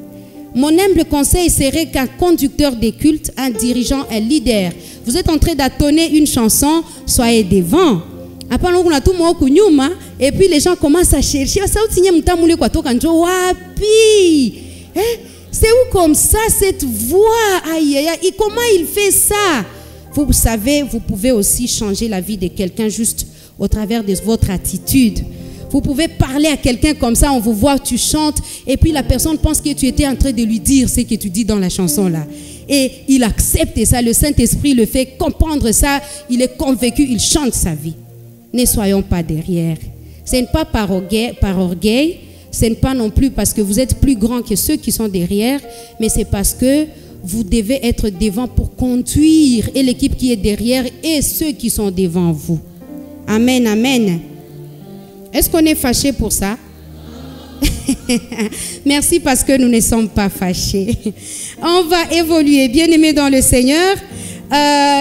Mon humble conseil serait qu'un conducteur des cultes, un dirigeant, un leader, vous êtes en train d'entonner une chanson, soyez devant. Et puis les gens commencent à chercher. C'est où comme ça cette voix? Aïe, aïe, aïe. Et comment il fait ça? Vous savez, vous pouvez aussi changer la vie de quelqu'un juste au travers de votre attitude. Vous pouvez parler à quelqu'un comme ça, on vous voit, tu chantes, et puis la personne pense que tu étais en train de lui dire ce que tu dis dans la chanson là. Et il accepte ça, le Saint-Esprit le fait comprendre ça, il est convaincu, il chante sa vie. Ne soyons pas derrière. Ce n'est pas par orgueil, ce n'est pas non plus parce que vous êtes plus grand que ceux qui sont derrière, mais c'est parce que vous devez être devant pour conduire et l'équipe qui est derrière et ceux qui sont devant vous. Amen, amen. Est-ce qu'on est fâché pour ça? Merci parce que nous ne sommes pas fâchés. On va évoluer, bien-aimés dans le Seigneur.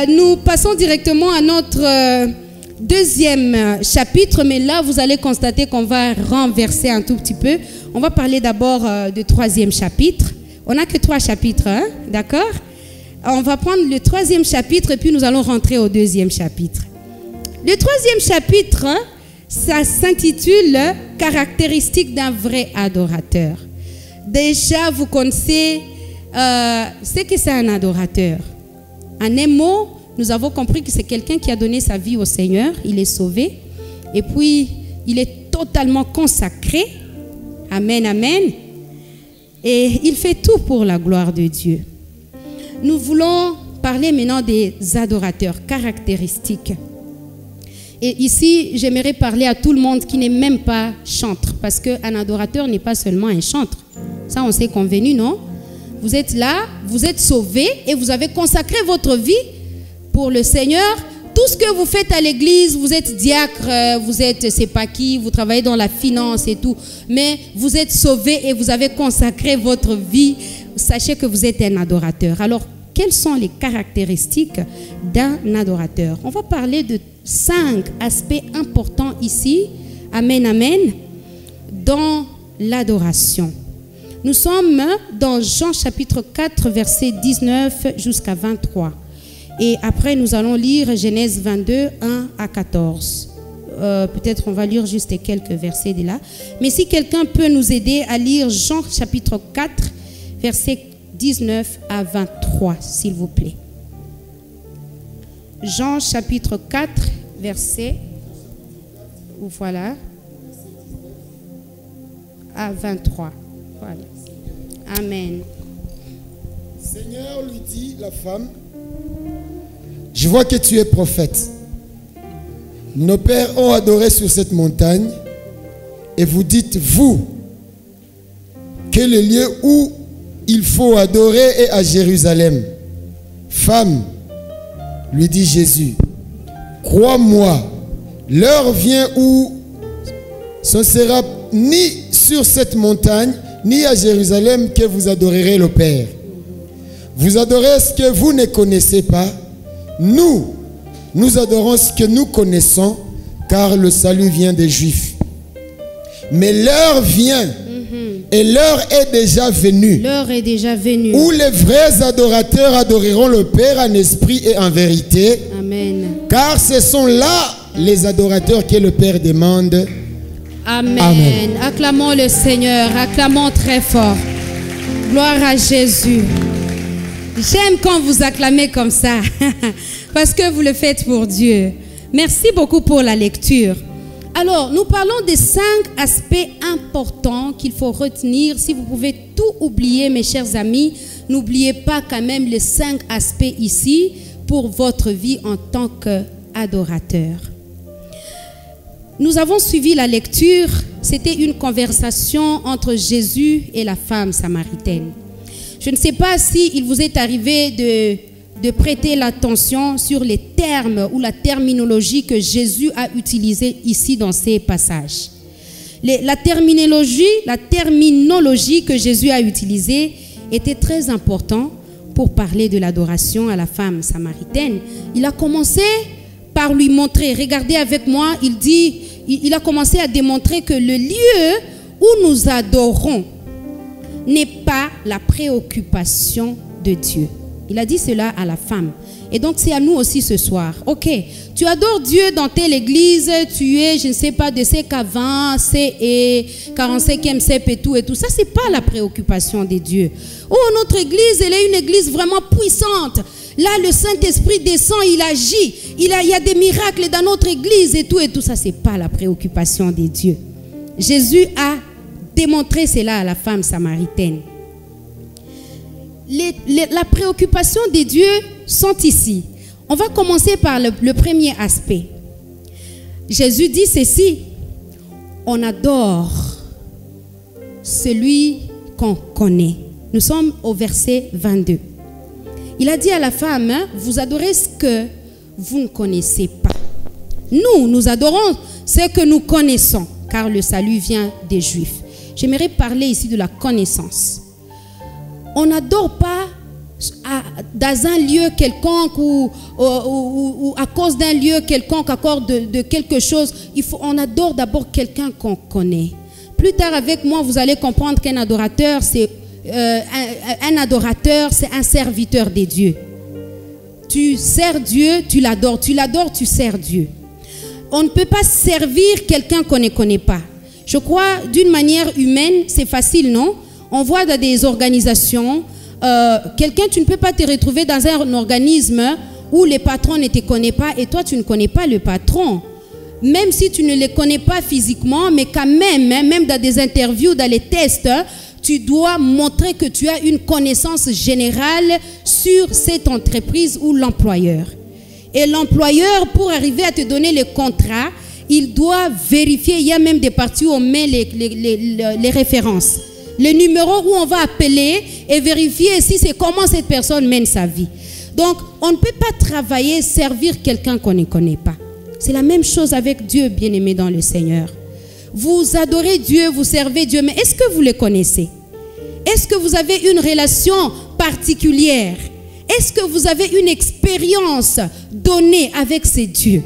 Nous passons directement à notre deuxième chapitre, mais là, vous allez constater qu'on va renverser un tout petit peu. On va parler d'abord du troisième chapitre. On n'a que 3 chapitres, hein? D'accord? On va prendre le troisième chapitre et puis nous allons rentrer au deuxième chapitre. Le troisième chapitre, ça s'intitule « Caractéristiques d'un vrai adorateur ». Déjà, vous connaissez ce que c'est un adorateur. En un mot, nous avons compris que c'est quelqu'un qui a donné sa vie au Seigneur, il est sauvé, et puis il est totalement consacré. Amen, amen. Et il fait tout pour la gloire de Dieu. Nous voulons parler maintenant des adorateurs, caractéristiques. Et ici, j'aimerais parler à tout le monde qui n'est même pas chantre, parce qu'un adorateur n'est pas seulement un chantre. Ça, on s'est convenu, non? Vous êtes là, vous êtes sauvés et vous avez consacré votre vie pour le Seigneur. Tout ce que vous faites à l'église, vous êtes diacre, vous êtes, c'est pas qui, vous travaillez dans la finance et tout, mais vous êtes sauvés et vous avez consacré votre vie. Sachez que vous êtes un adorateur. Alors, quelles sont les caractéristiques d'un adorateur? On va parler de 5 aspects importants ici, amen, amen, dans l'adoration. Nous sommes dans Jean chapitre 4, verset 19 jusqu'à 23. Et après, nous allons lire Genèse 22, 1 à 14. Peut-être on va lire juste quelques versets de là. Mais si quelqu'un peut nous aider à lire Jean chapitre 4, verset 19 à 23, s'il vous plaît. Jean chapitre 4, verset, voilà, à 23. Voilà. Amen. Seigneur lui dit, la femme, je vois que tu es prophète. Nos pères ont adoré sur cette montagne et vous dites, vous, que le lieu où il faut adorer est à Jérusalem. Femme, lui dit Jésus, crois-moi, l'heure vient où ce ne sera ni sur cette montagne, ni à Jérusalem que vous adorerez le Père. Vous adorez ce que vous ne connaissez pas. Nous adorons ce que nous connaissons, car le salut vient des Juifs. Mais l'heure vient, et l'heure est déjà venue. L'heure est déjà venue. Où les vrais adorateurs adoreront le Père en esprit et en vérité. Amen. Car ce sont là les adorateurs que le Père demande. Amen. Amen. Acclamons le Seigneur, acclamons très fort. Gloire à Jésus. J'aime quand vous acclamez comme ça, parce que vous le faites pour Dieu. Merci beaucoup pour la lecture. Alors, nous parlons des 5 aspects importants qu'il faut retenir. Si vous pouvez tout oublier, mes chers amis, n'oubliez pas quand même les 5 aspects ici pour votre vie en tant qu'adorateur. Nous avons suivi la lecture. C'était une conversation entre Jésus et la femme samaritaine. Je ne sais pas s'il vous est arrivé de prêter l'attention sur les termes ou la terminologie que Jésus a utilisée ici dans ces passages. La terminologie que Jésus a utilisée était très importante pour parler de l'adoration à la femme samaritaine. Il a commencé par lui montrer, regardez avec moi, il a commencé à démontrer que le lieu où nous adorons n'est pas la préoccupation de Dieu. Il a dit cela à la femme. Et donc c'est à nous aussi ce soir. Ok, tu adores Dieu dans telle église, tu es, je ne sais pas, de CK20, CE, 45e CEP et tout. Ça, c'est pas la préoccupation de Dieu. Oh, notre église, elle est une église vraiment puissante. Là, le Saint-Esprit descend, il agit. Il y a des miracles dans notre église et tout. Ça, c'est pas la préoccupation de Dieu. Jésus a démontré cela à la femme samaritaine. La préoccupation des dieux sont ici. On va commencer par le premier aspect. Jésus dit ceci: on adore celui qu'on connaît. Nous sommes au verset 22. Il a dit à la femme, hein, vous adorez ce que vous ne connaissez pas. Nous adorons ce que nous connaissons, car le salut vient des Juifs. J'aimerais parler ici de la connaissance. On n'adore pas dans un lieu quelconque ou à cause d'un lieu quelconque, à cause de quelque chose. On adore d'abord quelqu'un qu'on connaît. Plus tard avec moi, vous allez comprendre qu'un adorateur, c'est un adorateur, c'est un serviteur des dieux. Tu sers Dieu, tu l'adores, tu sers Dieu. On ne peut pas servir quelqu'un qu'on ne connaît pas. Je crois d'une manière humaine, c'est facile, non? On voit dans des organisations, quelqu'un, tu ne peux pas te retrouver dans un organisme où les patrons ne te connaissent pas et toi, tu ne connais pas le patron. Même si tu ne les connais pas physiquement, mais quand même, hein, même dans des interviews, dans les tests, tu dois montrer que tu as une connaissance générale sur cette entreprise ou l'employeur. Et l'employeur, pour arriver à te donner le contrat, il doit vérifier. Il y a même des parties où on met les références. Le numéro où on va appeler et vérifier si c'est comment cette personne mène sa vie. Donc, on ne peut pas travailler, servir quelqu'un qu'on ne connaît pas. C'est la même chose avec Dieu, bien-aimé dans le Seigneur. Vous adorez Dieu, vous servez Dieu, mais est-ce que vous le connaissez? Est-ce que vous avez une relation particulière? Est-ce que vous avez une expérience donnée avec ces dieux?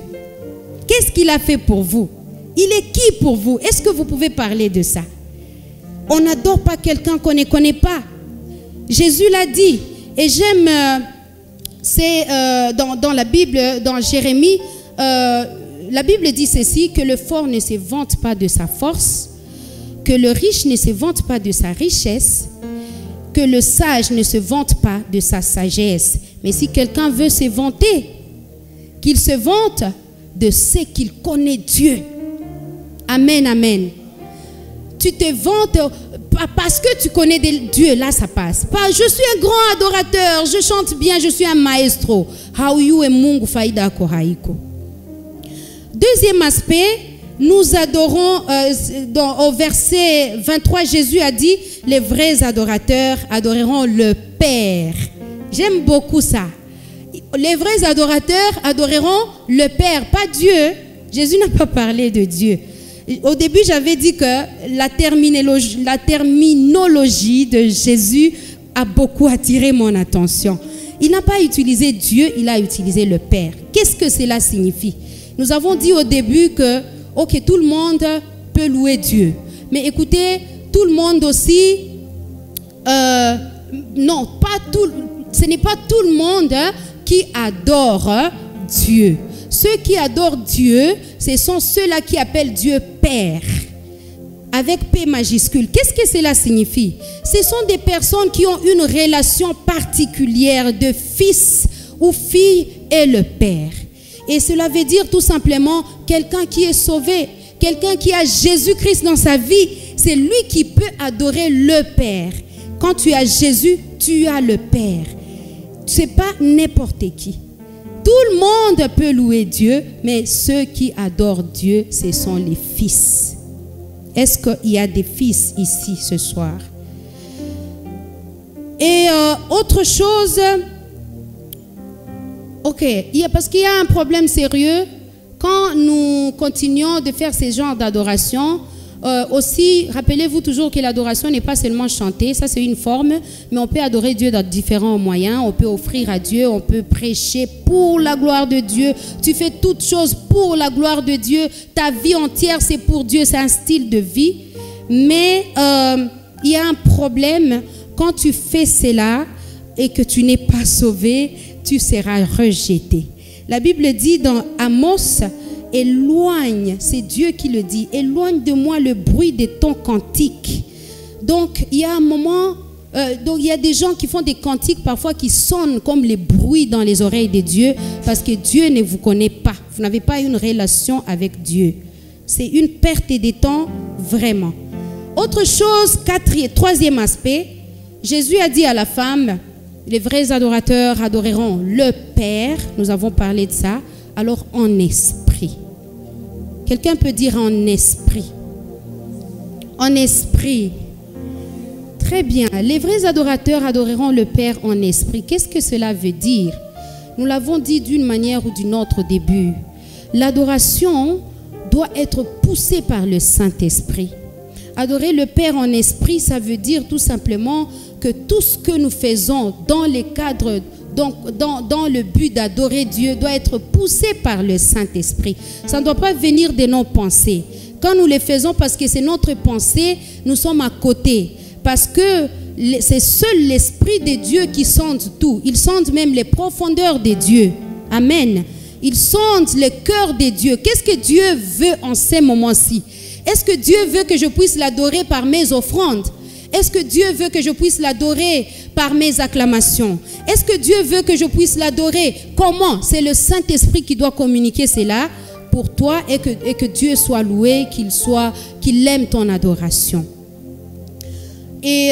Qu'est-ce qu'il a fait pour vous? Il est qui pour vous? Est-ce que vous pouvez parler de ça? On n'adore pas quelqu'un qu'on ne connaît pas. Jésus l'a dit. Et j'aime, c'est dans la Bible, dans Jérémie, la Bible dit ceci, que le fort ne se vante pas de sa force, que le riche ne se vante pas de sa richesse, que le sage ne se vante pas de sa sagesse. Mais si quelqu'un veut se vanter, qu'il se vante de ce qu'il connaît Dieu. Amen, amen. Tu te vantes parce que tu connais Dieu, là ça passe. Pas, je suis un grand adorateur, je chante bien, je suis un maestro. Deuxième aspect, nous adorons, au verset 23, Jésus a dit, les vrais adorateurs adoreront le Père. J'aime beaucoup ça. Les vrais adorateurs adoreront le Père, pas Dieu. Jésus n'a pas parlé de Dieu. Au début, j'avais dit que la terminologie de Jésus a beaucoup attiré mon attention. Il n'a pas utilisé Dieu, il a utilisé le Père. Qu'est-ce que cela signifie? Nous avons dit au début que, ok, tout le monde peut louer Dieu. Mais écoutez, tout le monde aussi, non, pas tout, ce n'est pas tout le monde qui adore Dieu. Ceux qui adorent Dieu, ce sont ceux-là qui appellent Dieu Père, avec P majuscule. Qu'est-ce que cela signifie? Ce sont des personnes qui ont une relation particulière de fils ou fille et le Père. Et cela veut dire tout simplement quelqu'un qui est sauvé, quelqu'un qui a Jésus-Christ dans sa vie, c'est lui qui peut adorer le Père. Quand tu as Jésus, tu as le Père. Ce n'est pas n'importe qui. Tout le monde peut louer Dieu, mais ceux qui adorent Dieu, ce sont les fils. Est-ce qu'il y a des fils ici ce soir? Et autre chose, ok, parce qu'il y a un problème sérieux. Quand nous continuons de faire ce genre d'adoration, aussi, rappelez-vous toujours que l'adoration n'est pas seulement chanter, ça c'est une forme, mais on peut adorer Dieu dans différents moyens. On peut offrir à Dieu, on peut prêcher pour la gloire de Dieu. Tu fais toutes choses pour la gloire de Dieu. Ta vie entière, c'est pour Dieu, c'est un style de vie. Mais il y a un problème, quand tu fais cela et que tu n'es pas sauvé, tu seras rejeté. La Bible dit dans Amos, éloigne, c'est Dieu qui le dit, éloigne de moi le bruit de ton cantique. Donc il y a un moment, donc il y a des gens qui font des cantiques parfois qui sonnent comme les bruits dans les oreilles de Dieu, parce que Dieu ne vous connaît pas, vous n'avez pas une relation avec Dieu. C'est une perte de temps vraiment. Autre chose, troisième aspect, Jésus a dit à la femme, les vrais adorateurs adoreront le Père, nous avons parlé de ça, alors en esprit. Quelqu'un peut dire en esprit. En esprit. Très bien. Les vrais adorateurs adoreront le Père en esprit. Qu'est-ce que cela veut dire? Nous l'avons dit d'une manière ou d'une autre au début. L'adoration doit être poussée par le Saint-Esprit. Adorer le Père en esprit, ça veut dire tout simplement que tout ce que nous faisons dans les cadres, dans le but d'adorer Dieu, doit être poussé par le Saint-Esprit. Ça ne doit pas venir de nos pensées. Quand nous les faisons parce que c'est notre pensée, nous sommes à côté. Parce que c'est seul l'Esprit de Dieu qui sonde tout. Il sonde même les profondeurs de Dieu. Amen. Il sonde le cœur de Dieu. Qu'est-ce que Dieu veut en ces moments-ci? Est-ce que Dieu veut que je puisse l'adorer par mes offrandes? Est-ce que Dieu veut que je puisse l'adorer par mes acclamations? Est-ce que Dieu veut que je puisse l'adorer? Comment? C'est le Saint-Esprit qui doit communiquer cela pour toi et que Dieu soit loué, qu'il aime ton adoration. Et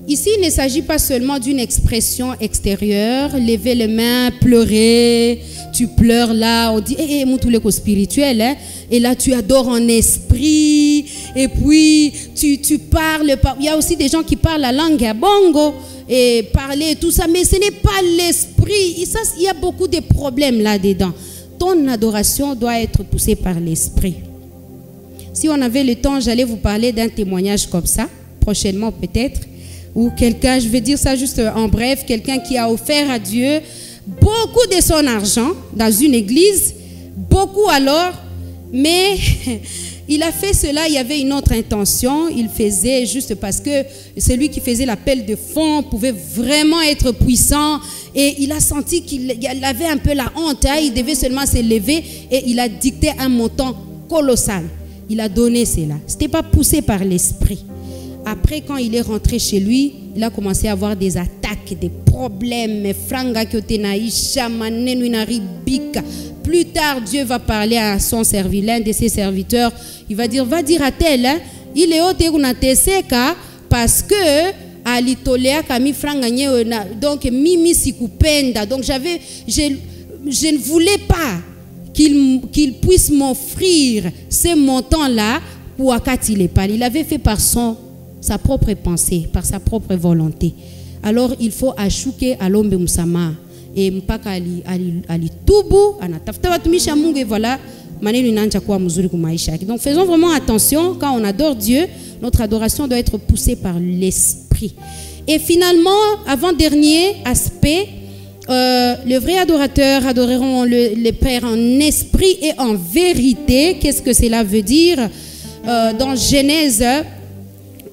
Ici, il ne s'agit pas seulement d'une expression extérieure, lever les mains, pleurer, tu pleures là, on dit, moutouléko spirituel, hein? Et là tu adores en esprit, et puis tu parles, il y a aussi des gens qui parlent la langue à bongo, et parler, tout ça, mais ce n'est pas l'esprit, il y a beaucoup de problèmes là-dedans. Ton adoration doit être poussée par l'esprit. Si on avait le temps, j'allais vous parler d'un témoignage comme ça, prochainement peut-être, ou quelqu'un, je vais dire ça juste en bref, quelqu'un qui a offert à Dieu beaucoup de son argent dans une église, beaucoup alors, mais il a fait cela, il y avait une autre intention, il faisait juste parce que celui qui faisait l'appel de fonds pouvait vraiment être puissant et il a senti qu'il avait un peu la honte, hein, il devait seulement se lever et il a dicté un montant colossal. Il a donné cela, ce n'était pas poussé par l'esprit. Après, quand il est rentré chez lui, il a commencé à avoir des attaques, des problèmes. Plus tard, Dieu va parler à son serviteur, l'un de ses serviteurs. Il va dire, va dire à tel, hein, il est au Teseka parce que alitolea kami franga donc mimi sikupenda. Donc je ne voulais pas qu'il puisse m'offrir ce montant-là pour akati il parle. Il avait fait par sa propre pensée, par sa propre volonté. Alors il faut achouker à l'ombe musama et mpaka ali tubu anatafuta watumisha Mungu et voilà maneno inaanza kuwa mzuri kwa maisha yake. Donc faisons vraiment attention quand on adore Dieu, notre adoration doit être poussée par l'esprit. Et finalement, avant-dernier aspect, les vrais adorateurs adoreront le Père en esprit et en vérité. Qu'est-ce que cela veut dire? Dans Genèse,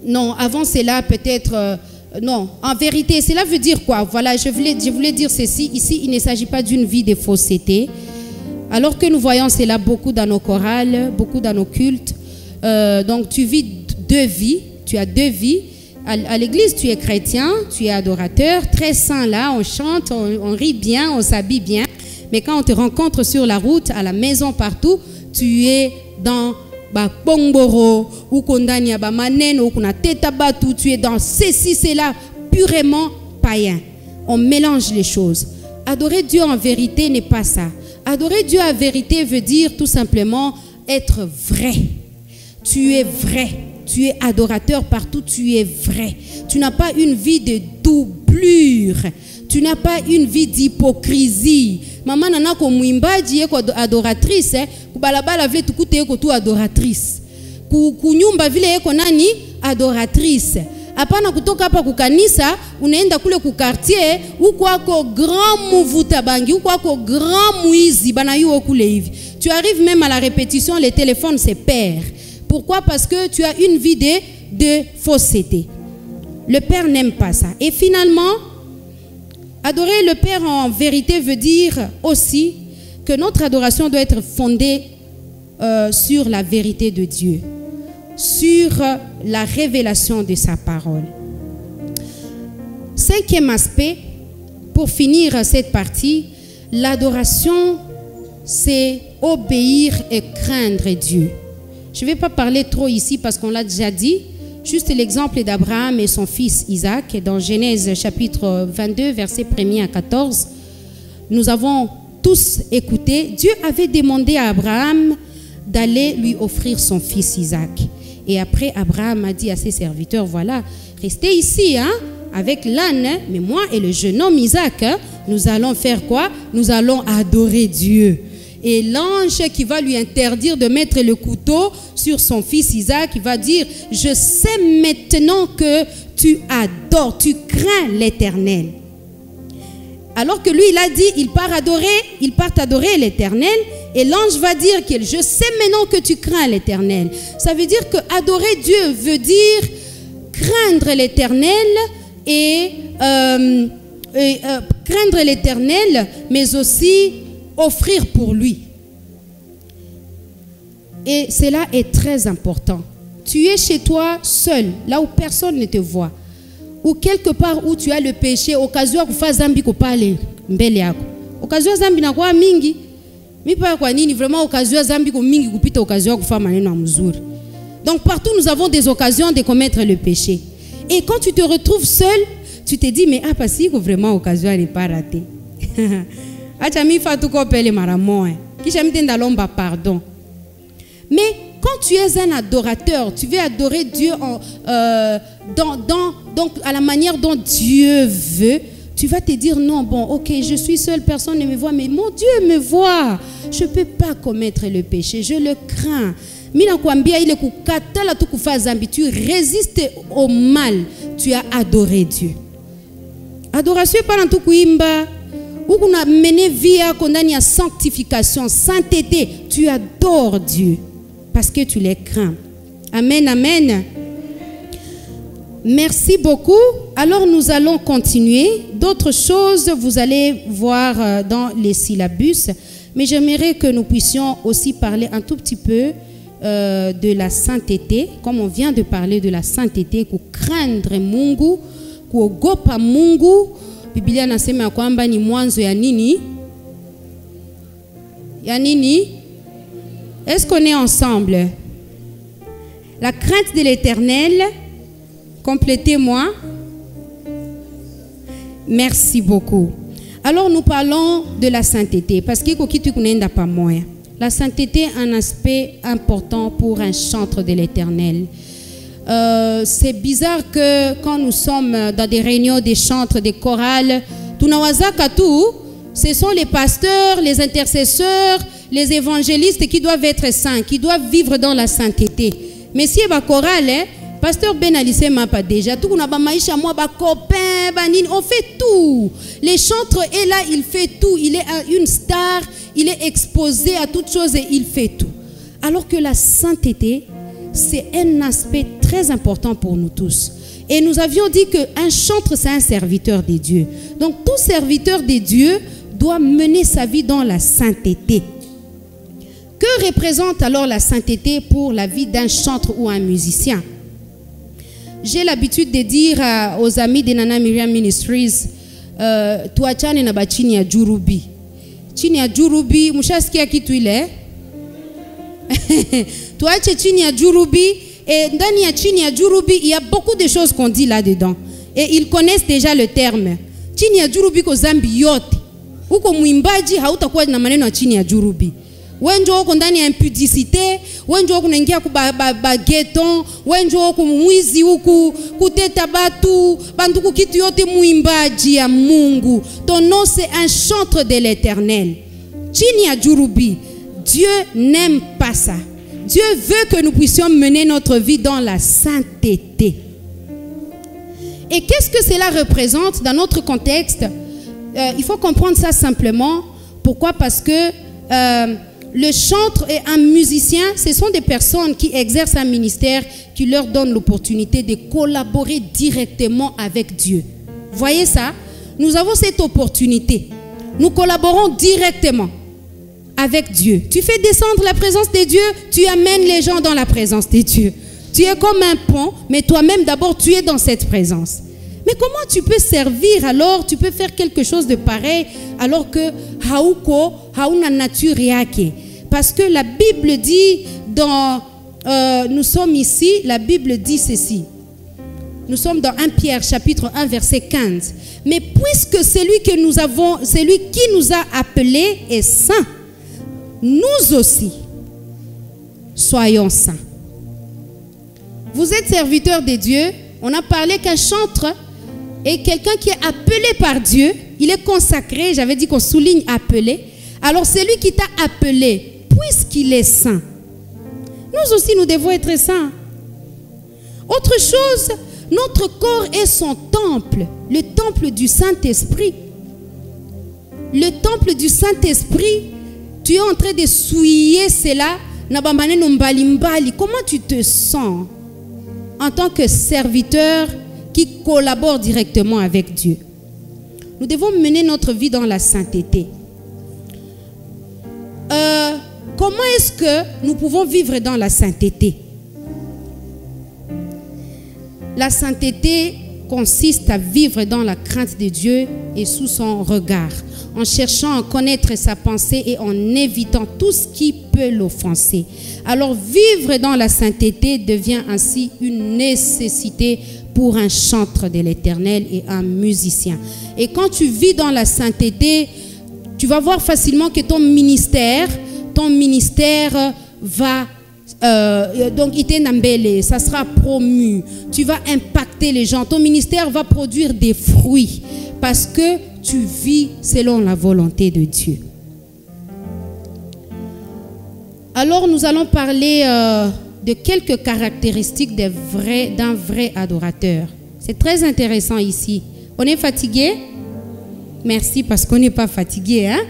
non, avant cela peut-être, non, en vérité, cela veut dire quoi? Voilà, je voulais dire ceci. Ici, il ne s'agit pas d'une vie de fausseté. Alors que nous voyons cela beaucoup dans nos chorales, beaucoup dans nos cultes. Donc, tu vis deux vies, tu as deux vies. À l'église, tu es chrétien, tu es adorateur, très saint là, on chante, on rit bien, on s'habille bien. Mais quand on te rencontre sur la route, à la maison, partout, tu es dans Pongoro, ou Kondania, Manen, ou Kunateta Batu, tu es dans ceci, cela, purement païen. On mélange les choses. Adorer Dieu en vérité n'est pas ça. Adorer Dieu en vérité veut dire tout simplement être vrai. Tu es vrai. Tu es adorateur partout, tu es vrai. Tu n'as pas une vie de doublure. Tu n'as pas une vie d'hypocrisie. Maman nana ko mwimbaji eko adoratrice, kubalabala vile tukute eko tu adoratrice. Kunyumba vile eko nani adoratrice. Hapana kutoka hapa kukanisa, unaenda kule ku quartier, uko ako grand muvuta bangi, uko ako grand muizi bana yuo kule hivi. Tu arrives même à la répétition, les téléphones se perdent. Pourquoi? Parce que tu as une vie de fausseté. Le Père n'aime pas ça. Et finalement, adorer le Père en vérité veut dire aussi que notre adoration doit être fondée sur la vérité de Dieu, sur la révélation de sa parole. Cinquième aspect, pour finir cette partie, l'adoration, c'est obéir et craindre Dieu. Je ne vais pas parler trop ici parce qu'on l'a déjà dit. Juste l'exemple d'Abraham et son fils Isaac dans Genèse chapitre 22, versets 1er à 14. Nous avons tous écouté. Dieu avait demandé à Abraham d'aller lui offrir son fils Isaac. Et après, Abraham a dit à ses serviteurs, voilà, restez ici hein, avec l'âne, mais moi et le jeune homme Isaac, hein, nous allons faire quoi? Nous allons adorer Dieu. Et l'ange qui va lui interdire de mettre le couteau sur son fils Isaac, il va dire, je sais maintenant que tu adores, tu crains l'Éternel. Alors que lui, il a dit, il part adorer l'Éternel. Et l'ange va dire que je sais maintenant que tu crains l'Éternel. Ça veut dire que adorer Dieu veut dire craindre l'Éternel et craindre l'Éternel, mais aussi offrir pour lui. Et cela est très important. Tu es chez toi seul, là où personne ne te voit, ou quelque part où tu as le péché, occasion de faire zambi ko pale mbele yako. Occasion zambi na kwa mingi. Mipa kwa nini vraiment occasion zambi ko mingi kupita occasion de faire maneno mzuri. Donc partout nous avons des occasions de commettre le péché. Et quand tu te retrouves seul, tu te dis, mais parce que vraiment l'occasion n'est pas ratée. Pardon. Mais quand tu es un adorateur, tu veux adorer Dieu donc à la manière dont Dieu veut, tu vas te dire non, bon, ok, je suis seule, personne ne me voit, mais mon Dieu me voit. Je ne peux pas commettre le péché, je le crains. Tu résistes au mal, tu as adoré Dieu. Adoration par tout kuimba, ou qu'on a mené vie à condamner à sanctification, sainteté, tu adores Dieu parce que tu les crains. Amen, amen. Merci beaucoup. Alors nous allons continuer. D'autres choses, vous allez voir dans les syllabus. Mais j'aimerais que nous puissions aussi parler un tout petit peu de la sainteté. Comme on vient de parler de la sainteté, pour craindre Mungu, pour gopa Mungu. Biblia nasema kwamba ni mwanzo ya nini? Ya nini? Est-ce qu'on est ensemble? La crainte de l'Éternel. Complétez-moi. Merci beaucoup. Alors nous parlons de la sainteté parce que la sainteté est un aspect important pour un chantre de l'Éternel. C'est bizarre que quand nous sommes dans des réunions des chantres, des chorales, ce sont les pasteurs, les intercesseurs, les évangélistes qui doivent être saints, qui doivent vivre dans la sainteté. Mais si il y a chorale, Pasteur Ben Alice m'a pas déjà. Tout on a ba maïcha moi ba copain, banine, on fait tout. Les chantres est là, il fait tout. Il est une star, il est exposé à toutes choses et il fait tout. Alors que la sainteté, c'est un aspect très important pour nous tous. Et nous avions dit qu'un chantre, c'est un serviteur de Dieu. Donc tout serviteur de Dieu doit mener sa vie dans la sainteté. Que représente alors la sainteté pour la vie d'un chantre ou un musicien? J'ai l'habitude de dire aux amis de Nana Miriam Ministries, tuachane na chini ya jurubi. Chini ya jurubi, mshasikia kitu ile? Tuache chini ya jurubi, et ndani ya chini ya jurubi, il y a beaucoup de choses qu'on dit là-dedans. Et ils connaissent déjà le terme. Chini ya jurubi ko zambi yote. Uko muimbaji hautakuwa na maneno ya chini ya jurubi. Wenjo wako ndani ya impudicité, wenjo wako unaingia kwa ghetto, wenjo wako mwizi huku, kuteta batu, banduku kitu yote muimbaji ya Mungu. Ton nom c'est un chantre de l'Éternel. Chini ya jurubi, Dieu n'aime pas ça. Dieu veut que nous puissions mener notre vie dans la sainteté. Et qu'est-ce que cela représente dans notre contexte? Il faut comprendre ça simplement. Pourquoi? Parce que le chantre et un musicien, ce sont des personnes qui exercent un ministère qui leur donne l'opportunité de collaborer directement avec Dieu. Voyez ça? Nous avons cette opportunité. Nous collaborons directement avec Dieu. Tu fais descendre la présence de Dieu, tu amènes les gens dans la présence de Dieu. Tu es comme un pont, mais toi-même d'abord tu es dans cette présence. Mais comment tu peux servir alors, tu peux faire quelque chose de pareil alors que hauko hauna nature yake? Parce que la Bible dit dans nous sommes ici, la Bible dit ceci. Nous sommes dans 1 Pierre chapitre 1 verset 15. Mais puisque celui qui nous a appelés est saint, nous aussi soyons saints. Vous êtes serviteurs de Dieu. On a parlé qu'un chantre est quelqu'un qui est appelé par Dieu. Il est consacré. J'avais dit qu'on souligne appelé. Alors celui qui t'a appelé, puisqu'il est saint, nous aussi nous devons être saints. Autre chose, notre corps est son temple, le temple du Saint-Esprit. Le temple du Saint-Esprit, tu es en train de souiller cela. Comment tu te sens en tant que serviteur qui collabore directement avec Dieu? Nous devons mener notre vie dans la sainteté. Comment est-ce que nous pouvons vivre dans la sainteté? La sainteté consiste à vivre dans la crainte de Dieu et sous son regard, en cherchant à connaître sa pensée et en évitant tout ce qui peut l'offenser. Alors vivre dans la sainteté devient ainsi une nécessité pour un chantre de l'Éternel et un musicien. Et quand tu vis dans la sainteté, tu vas voir facilement que ton ministère va donc ça sera promu. Tu vas impacter les gens. Ton ministère va produire des fruits parce que tu vis selon la volonté de Dieu. Alors nous allons parler de quelques caractéristiques d'un vrai adorateur. C'est très intéressant ici. On est fatigué? Merci, parce qu'on n'est pas fatigué, hein?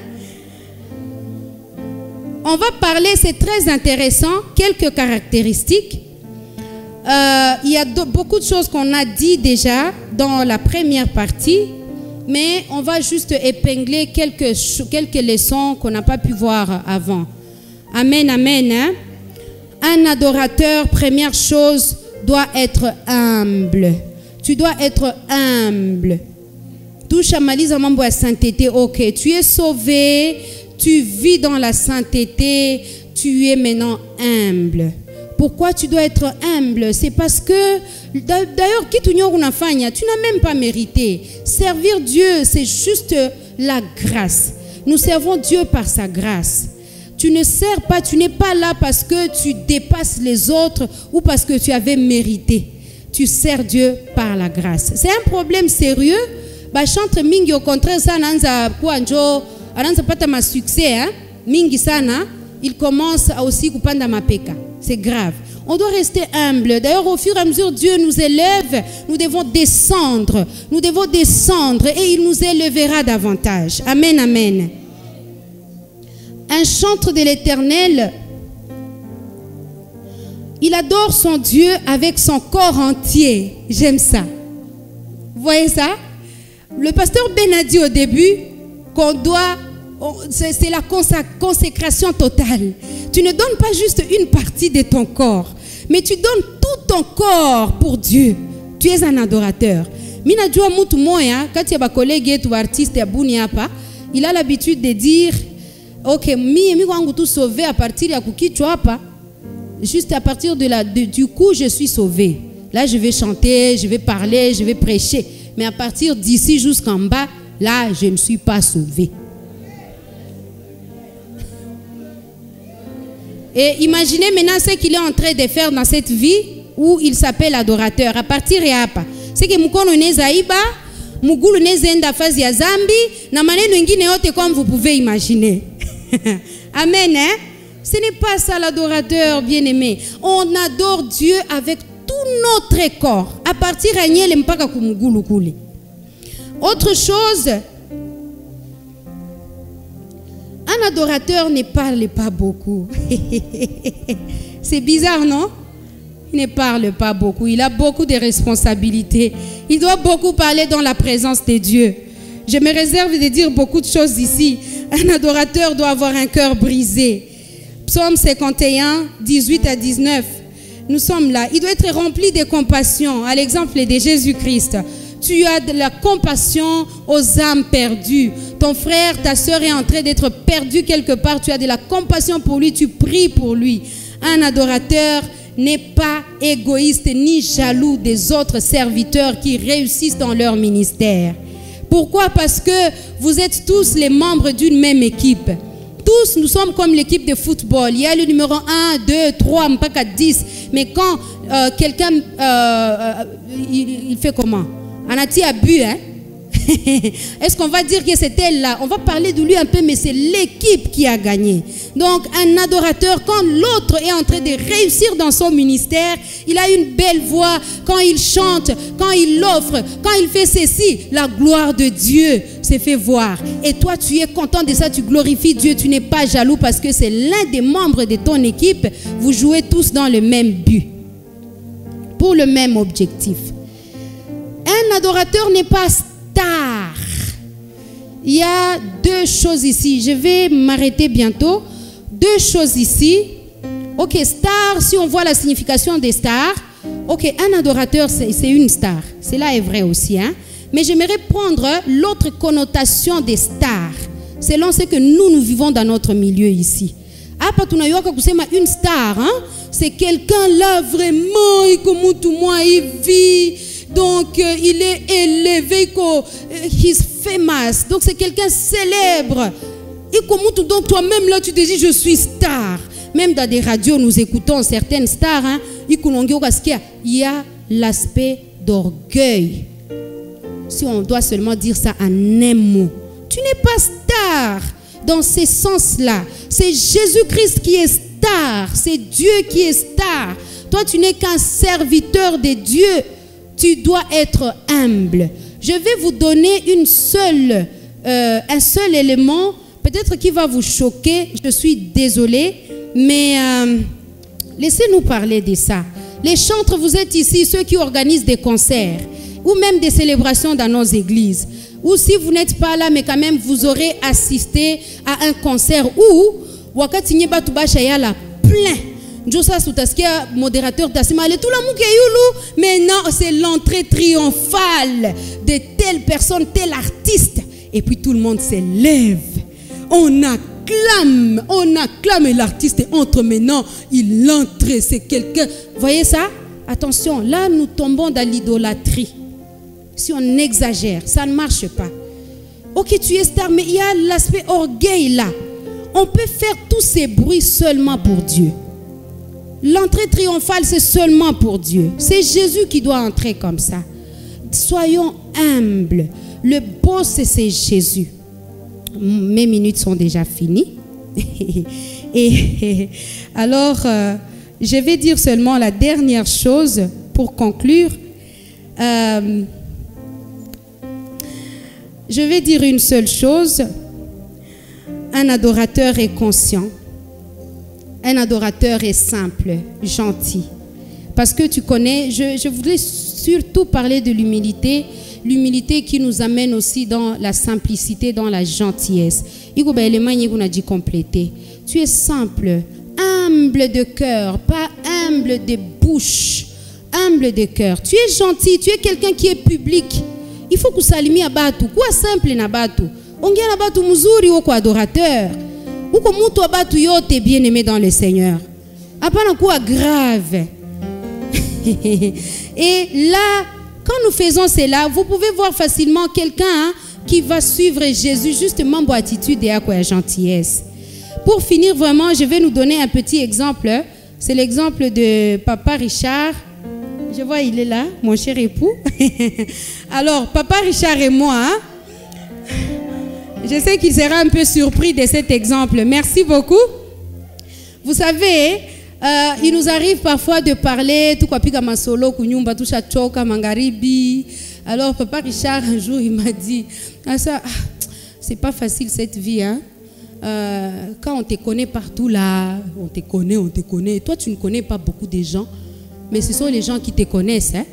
On va parler, c'est très intéressant, quelques caractéristiques. Il y a beaucoup de choses qu'on a dit déjà dans la première partie, mais on va juste épingler quelques leçons qu'on n'a pas pu voir avant. Amen, amen. Hein? Un adorateur, première chose, doit être humble. Tu dois être humble. Touche à malise à mambo à sainteté. Ok, tu es sauvé, tu vis dans la sainteté, tu es maintenant humble. Pourquoi tu dois être humble? C'est parce que, d'ailleurs, tu n'as même pas mérité. Servir Dieu, c'est juste la grâce. Nous servons Dieu par sa grâce. Tu ne sers pas, tu n'es pas là parce que tu dépasses les autres ou parce que tu avais mérité. Tu sers Dieu par la grâce. C'est un problème sérieux. Chantre mingi au contraire ça nanza kuanjo ananza pata ma succès hein mingi sana il commence à aussi kupanda mapeka. C'est grave. On doit rester humble. D'ailleurs, au fur et à mesure, Dieu nous élève. Nous devons descendre. Nous devons descendre et il nous élèvera davantage. Amen, amen. Un chantre de l'Éternel, il adore son Dieu avec son corps entier. J'aime ça. Vous voyez ça? Le pasteur Ben a dit au début qu'on doit, c'est la consécration totale. Tu ne donnes pas juste une partie de ton corps, mais tu donnes tout ton corps pour Dieu. Tu es un adorateur. Minajua mutu moya, kati ya ba collègue ou artiste ya Buniapa, il a l'habitude de dire ok, mi wangu tu sauvé à partir ya kukichwa hapa. Juste à partir du coup, je suis sauvé. Là, je vais chanter, je vais parler, je vais prêcher. Mais à partir d'ici jusqu'en bas, là, je ne suis pas sauvé. Et imaginez maintenant ce qu'il est en train de faire dans cette vie où il s'appelle adorateur. À partir de hapa, c'est que mukono neza iba, mugulu neza enda fazi ya zambi, na maneno ingine yote comme vous pouvez imaginer. Amen, hein? Ce n'est pas ça l'adorateur bien-aimé. On adore Dieu avec tout notre corps. À partir de Agnel mpaka kumugulu kule. Autre chose, un adorateur ne parle pas beaucoup. C'est bizarre, non? Il ne parle pas beaucoup. Il a beaucoup de responsabilités. Il doit beaucoup parler dans la présence de Dieu. Je me réserve de dire beaucoup de choses ici. Un adorateur doit avoir un cœur brisé. Psaume 51, 18 à 19. Nous sommes là. Il doit être rempli de compassion, à l'exemple de Jésus-Christ. Tu as de la compassion aux âmes perdues. Ton frère, ta soeur est en train d'être perdu quelque part. Tu as de la compassion pour lui. Tu pries pour lui. Un adorateur n'est pas égoïste ni jaloux des autres serviteurs qui réussissent dans leur ministère. Pourquoi? Parce que vous êtes tous les membres d'une même équipe. Tous, nous sommes comme l'équipe de football. Il y a le numéro 1, 2, 3, mpaka 10. Mais quand quelqu'un, il fait comment? Anati a bu, hein? Est-ce qu'on va dire que c'était là? On va parler de lui un peu, mais c'est l'équipe qui a gagné. Donc, un adorateur, quand l'autre est en train de réussir dans son ministère, il a une belle voix. Quand il chante, quand il offre, quand il fait ceci, la gloire de Dieu s'est fait voir. Et toi, tu es content de ça, tu glorifies Dieu, tu n'es pas jaloux parce que c'est l'un des membres de ton équipe. Vous jouez tous dans le même but, pour le même objectif. Un adorateur n'est pas star. Il y a deux choses ici. Je vais m'arrêter bientôt. Deux choses ici. Ok, star, si on voit la signification des stars. Ok, un adorateur, c'est une star. Cela est vrai aussi. Hein? Mais j'aimerais prendre l'autre connotation des stars, selon ce que nous vivons dans notre milieu ici. Une star, hein? C'est quelqu'un là vraiment, il vit. Donc, il est élevé, he's famous. Donc, c'est quelqu'un célèbre. Et comment donc toi-même là, tu te dis, je suis star. Même dans des radios, nous écoutons certaines stars. Hein, il y a l'aspect d'orgueil. Si on doit seulement dire ça en un mot. Tu n'es pas star dans ces sens-là. C'est Jésus-Christ qui est star. C'est Dieu qui est star. Toi, tu n'es qu'un serviteur de Dieu. Tu dois être humble. Je vais vous donner un seul élément, peut-être qui va vous choquer. Je suis désolée, mais laissez-nous parler de ça. Les chantres, vous êtes ici, ceux qui organisent des concerts ou même des célébrations dans nos églises. Ou si vous n'êtes pas là, mais quand même, vous aurez assisté à un concert où wakati nye batu basha yala plein. Josa Soutaskia, modérateur d'Assima, tout le monde qui est mais non, c'est l'entrée triomphale de telle personne, tel artiste. Et puis tout le monde s'élève. On acclame et l'artiste entre maintenant, il entre, c'est quelqu'un. Voyez ça? Attention, là nous tombons dans l'idolâtrie. Si on exagère, ça ne marche pas. Ok, tu es star, mais il y a l'aspect orgueil là. On peut faire tous ces bruits seulement pour Dieu. L'entrée triomphale, c'est seulement pour Dieu. C'est Jésus qui doit entrer comme ça. Soyons humbles. Le boss, c'est Jésus. Mes minutes sont déjà finies. Et alors, je vais dire seulement la dernière chose pour conclure. Je vais dire une seule chose. Un adorateur est conscient. Un adorateur est simple, gentil. Parce que tu connais, je voudrais surtout parler de l'humilité. L'humilité qui nous amène aussi dans la simplicité, dans la gentillesse. Tu es simple, humble de cœur, pas humble de bouche, humble de cœur. Tu es gentil, tu es quelqu'un qui est public. Il faut que salimi abatu, quoi simple na batu. Ongia na batu muzuri wako adorateur. Ou comme mutu abatu yote bien aimé dans le Seigneur. Apana quoi grave. Et là, quand nous faisons cela, vous pouvez voir facilement quelqu'un qui va suivre Jésus justement pour attitude et à quoi gentillesse. Pour finir vraiment, je vais nous donner un petit exemple. C'est l'exemple de Papa Richard. Je vois, il est là, mon cher époux. Alors, Papa Richard et moi, je sais qu'il sera un peu surpris de cet exemple. Merci beaucoup. Vous savez, il nous arrive parfois de parler tout quoi pika masolo kunyumba tout choka mangaribi. Alors Papa Richard un jour il m'a dit c'est pas facile cette vie hein. Quand on te connaît partout là, on te connaît. Toi tu ne connais pas beaucoup de gens, mais ce sont les gens qui te connaissent hein.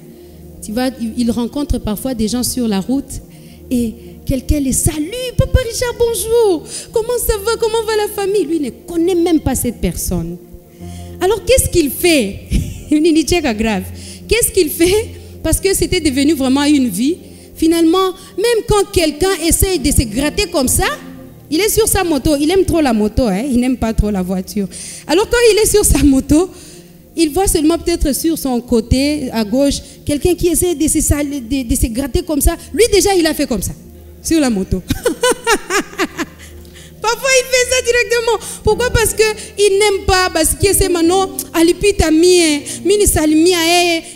Il rencontre parfois des gens sur la route et quelqu'un les salue. Papa Richard bonjour. Comment ça va? Comment va la famille? Lui ne connaît même pas cette personne. Alors qu'est-ce qu'il fait? Qu'est-ce qu'il fait? Parce que c'était devenu vraiment une vie. Finalement, même quand quelqu'un essaye de se gratter comme ça, il est sur sa moto. Il aime trop la moto, hein? Il n'aime pas trop la voiture. Alors quand il est sur sa moto, il voit seulement peut-être sur son côté, à gauche, quelqu'un qui essaie de se gratter comme ça. Lui déjà, il a fait comme ça, sur la moto. Parfois, il fait ça directement. Pourquoi? Parce qu'il n'aime pas, parce que c'est maintenant, alipita mie, mini salimia,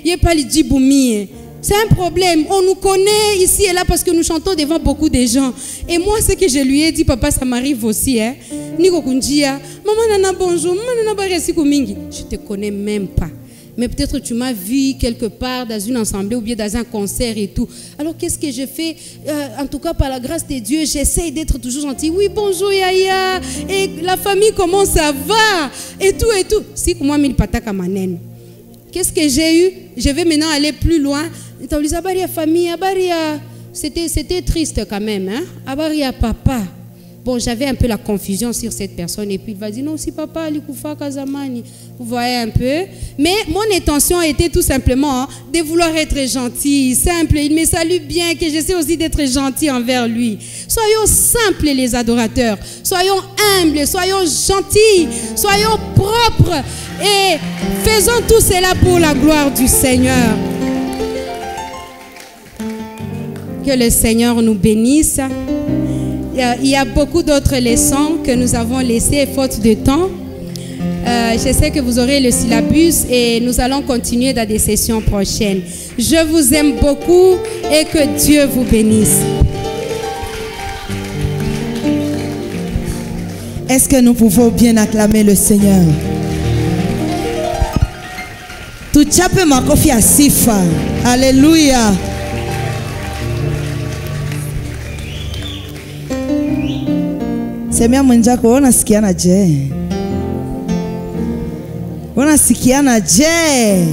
yé pas li djiboumie. C'est un problème. On nous connaît ici et là parce que nous chantons devant beaucoup de gens. Et moi, ce que je lui ai dit, papa, ça m'arrive aussi. Hein. Niko kunjia, maman nana bonjour, maman nana baresi kumingi. Je te connais même pas. Mais peut-être tu m'as vu quelque part dans une assemblée ou bien dans un concert et tout. Alors qu'est-ce que je fais? En tout cas, par la grâce de Dieu, j'essaye d'être toujours gentil. Oui, bonjour Yaya. Et la famille, comment ça va? Et tout, et tout. Si moi, mille pataka manen. Qu'est-ce que j'ai eu? Je vais maintenant aller plus loin. C'était triste quand même. Hein? Abaria papa. Bon, j'avais un peu la confusion sur cette personne. Et puis il va dire, non, si papa, Likufa Kazamani. Vous voyez un peu. Mais mon intention était tout simplement de vouloir être gentil, simple. Il me salue bien, que j'essaie aussi d'être gentil envers lui. Soyons simples les adorateurs. Soyons humbles, soyons gentils, soyons propres. Et faisons tout cela pour la gloire du Seigneur. Que le Seigneur nous bénisse. Il y a beaucoup d'autres leçons que nous avons laissées faute de temps. Je sais que vous aurez le syllabus et nous allons continuer dans des sessions prochaines. Je vous aime beaucoup et que Dieu vous bénisse. Est-ce que nous pouvons bien acclamer le Seigneur? Tuchape makofi ya sifa. Alléluia. Semea mwenzako unasikiana je? Unasikiana je?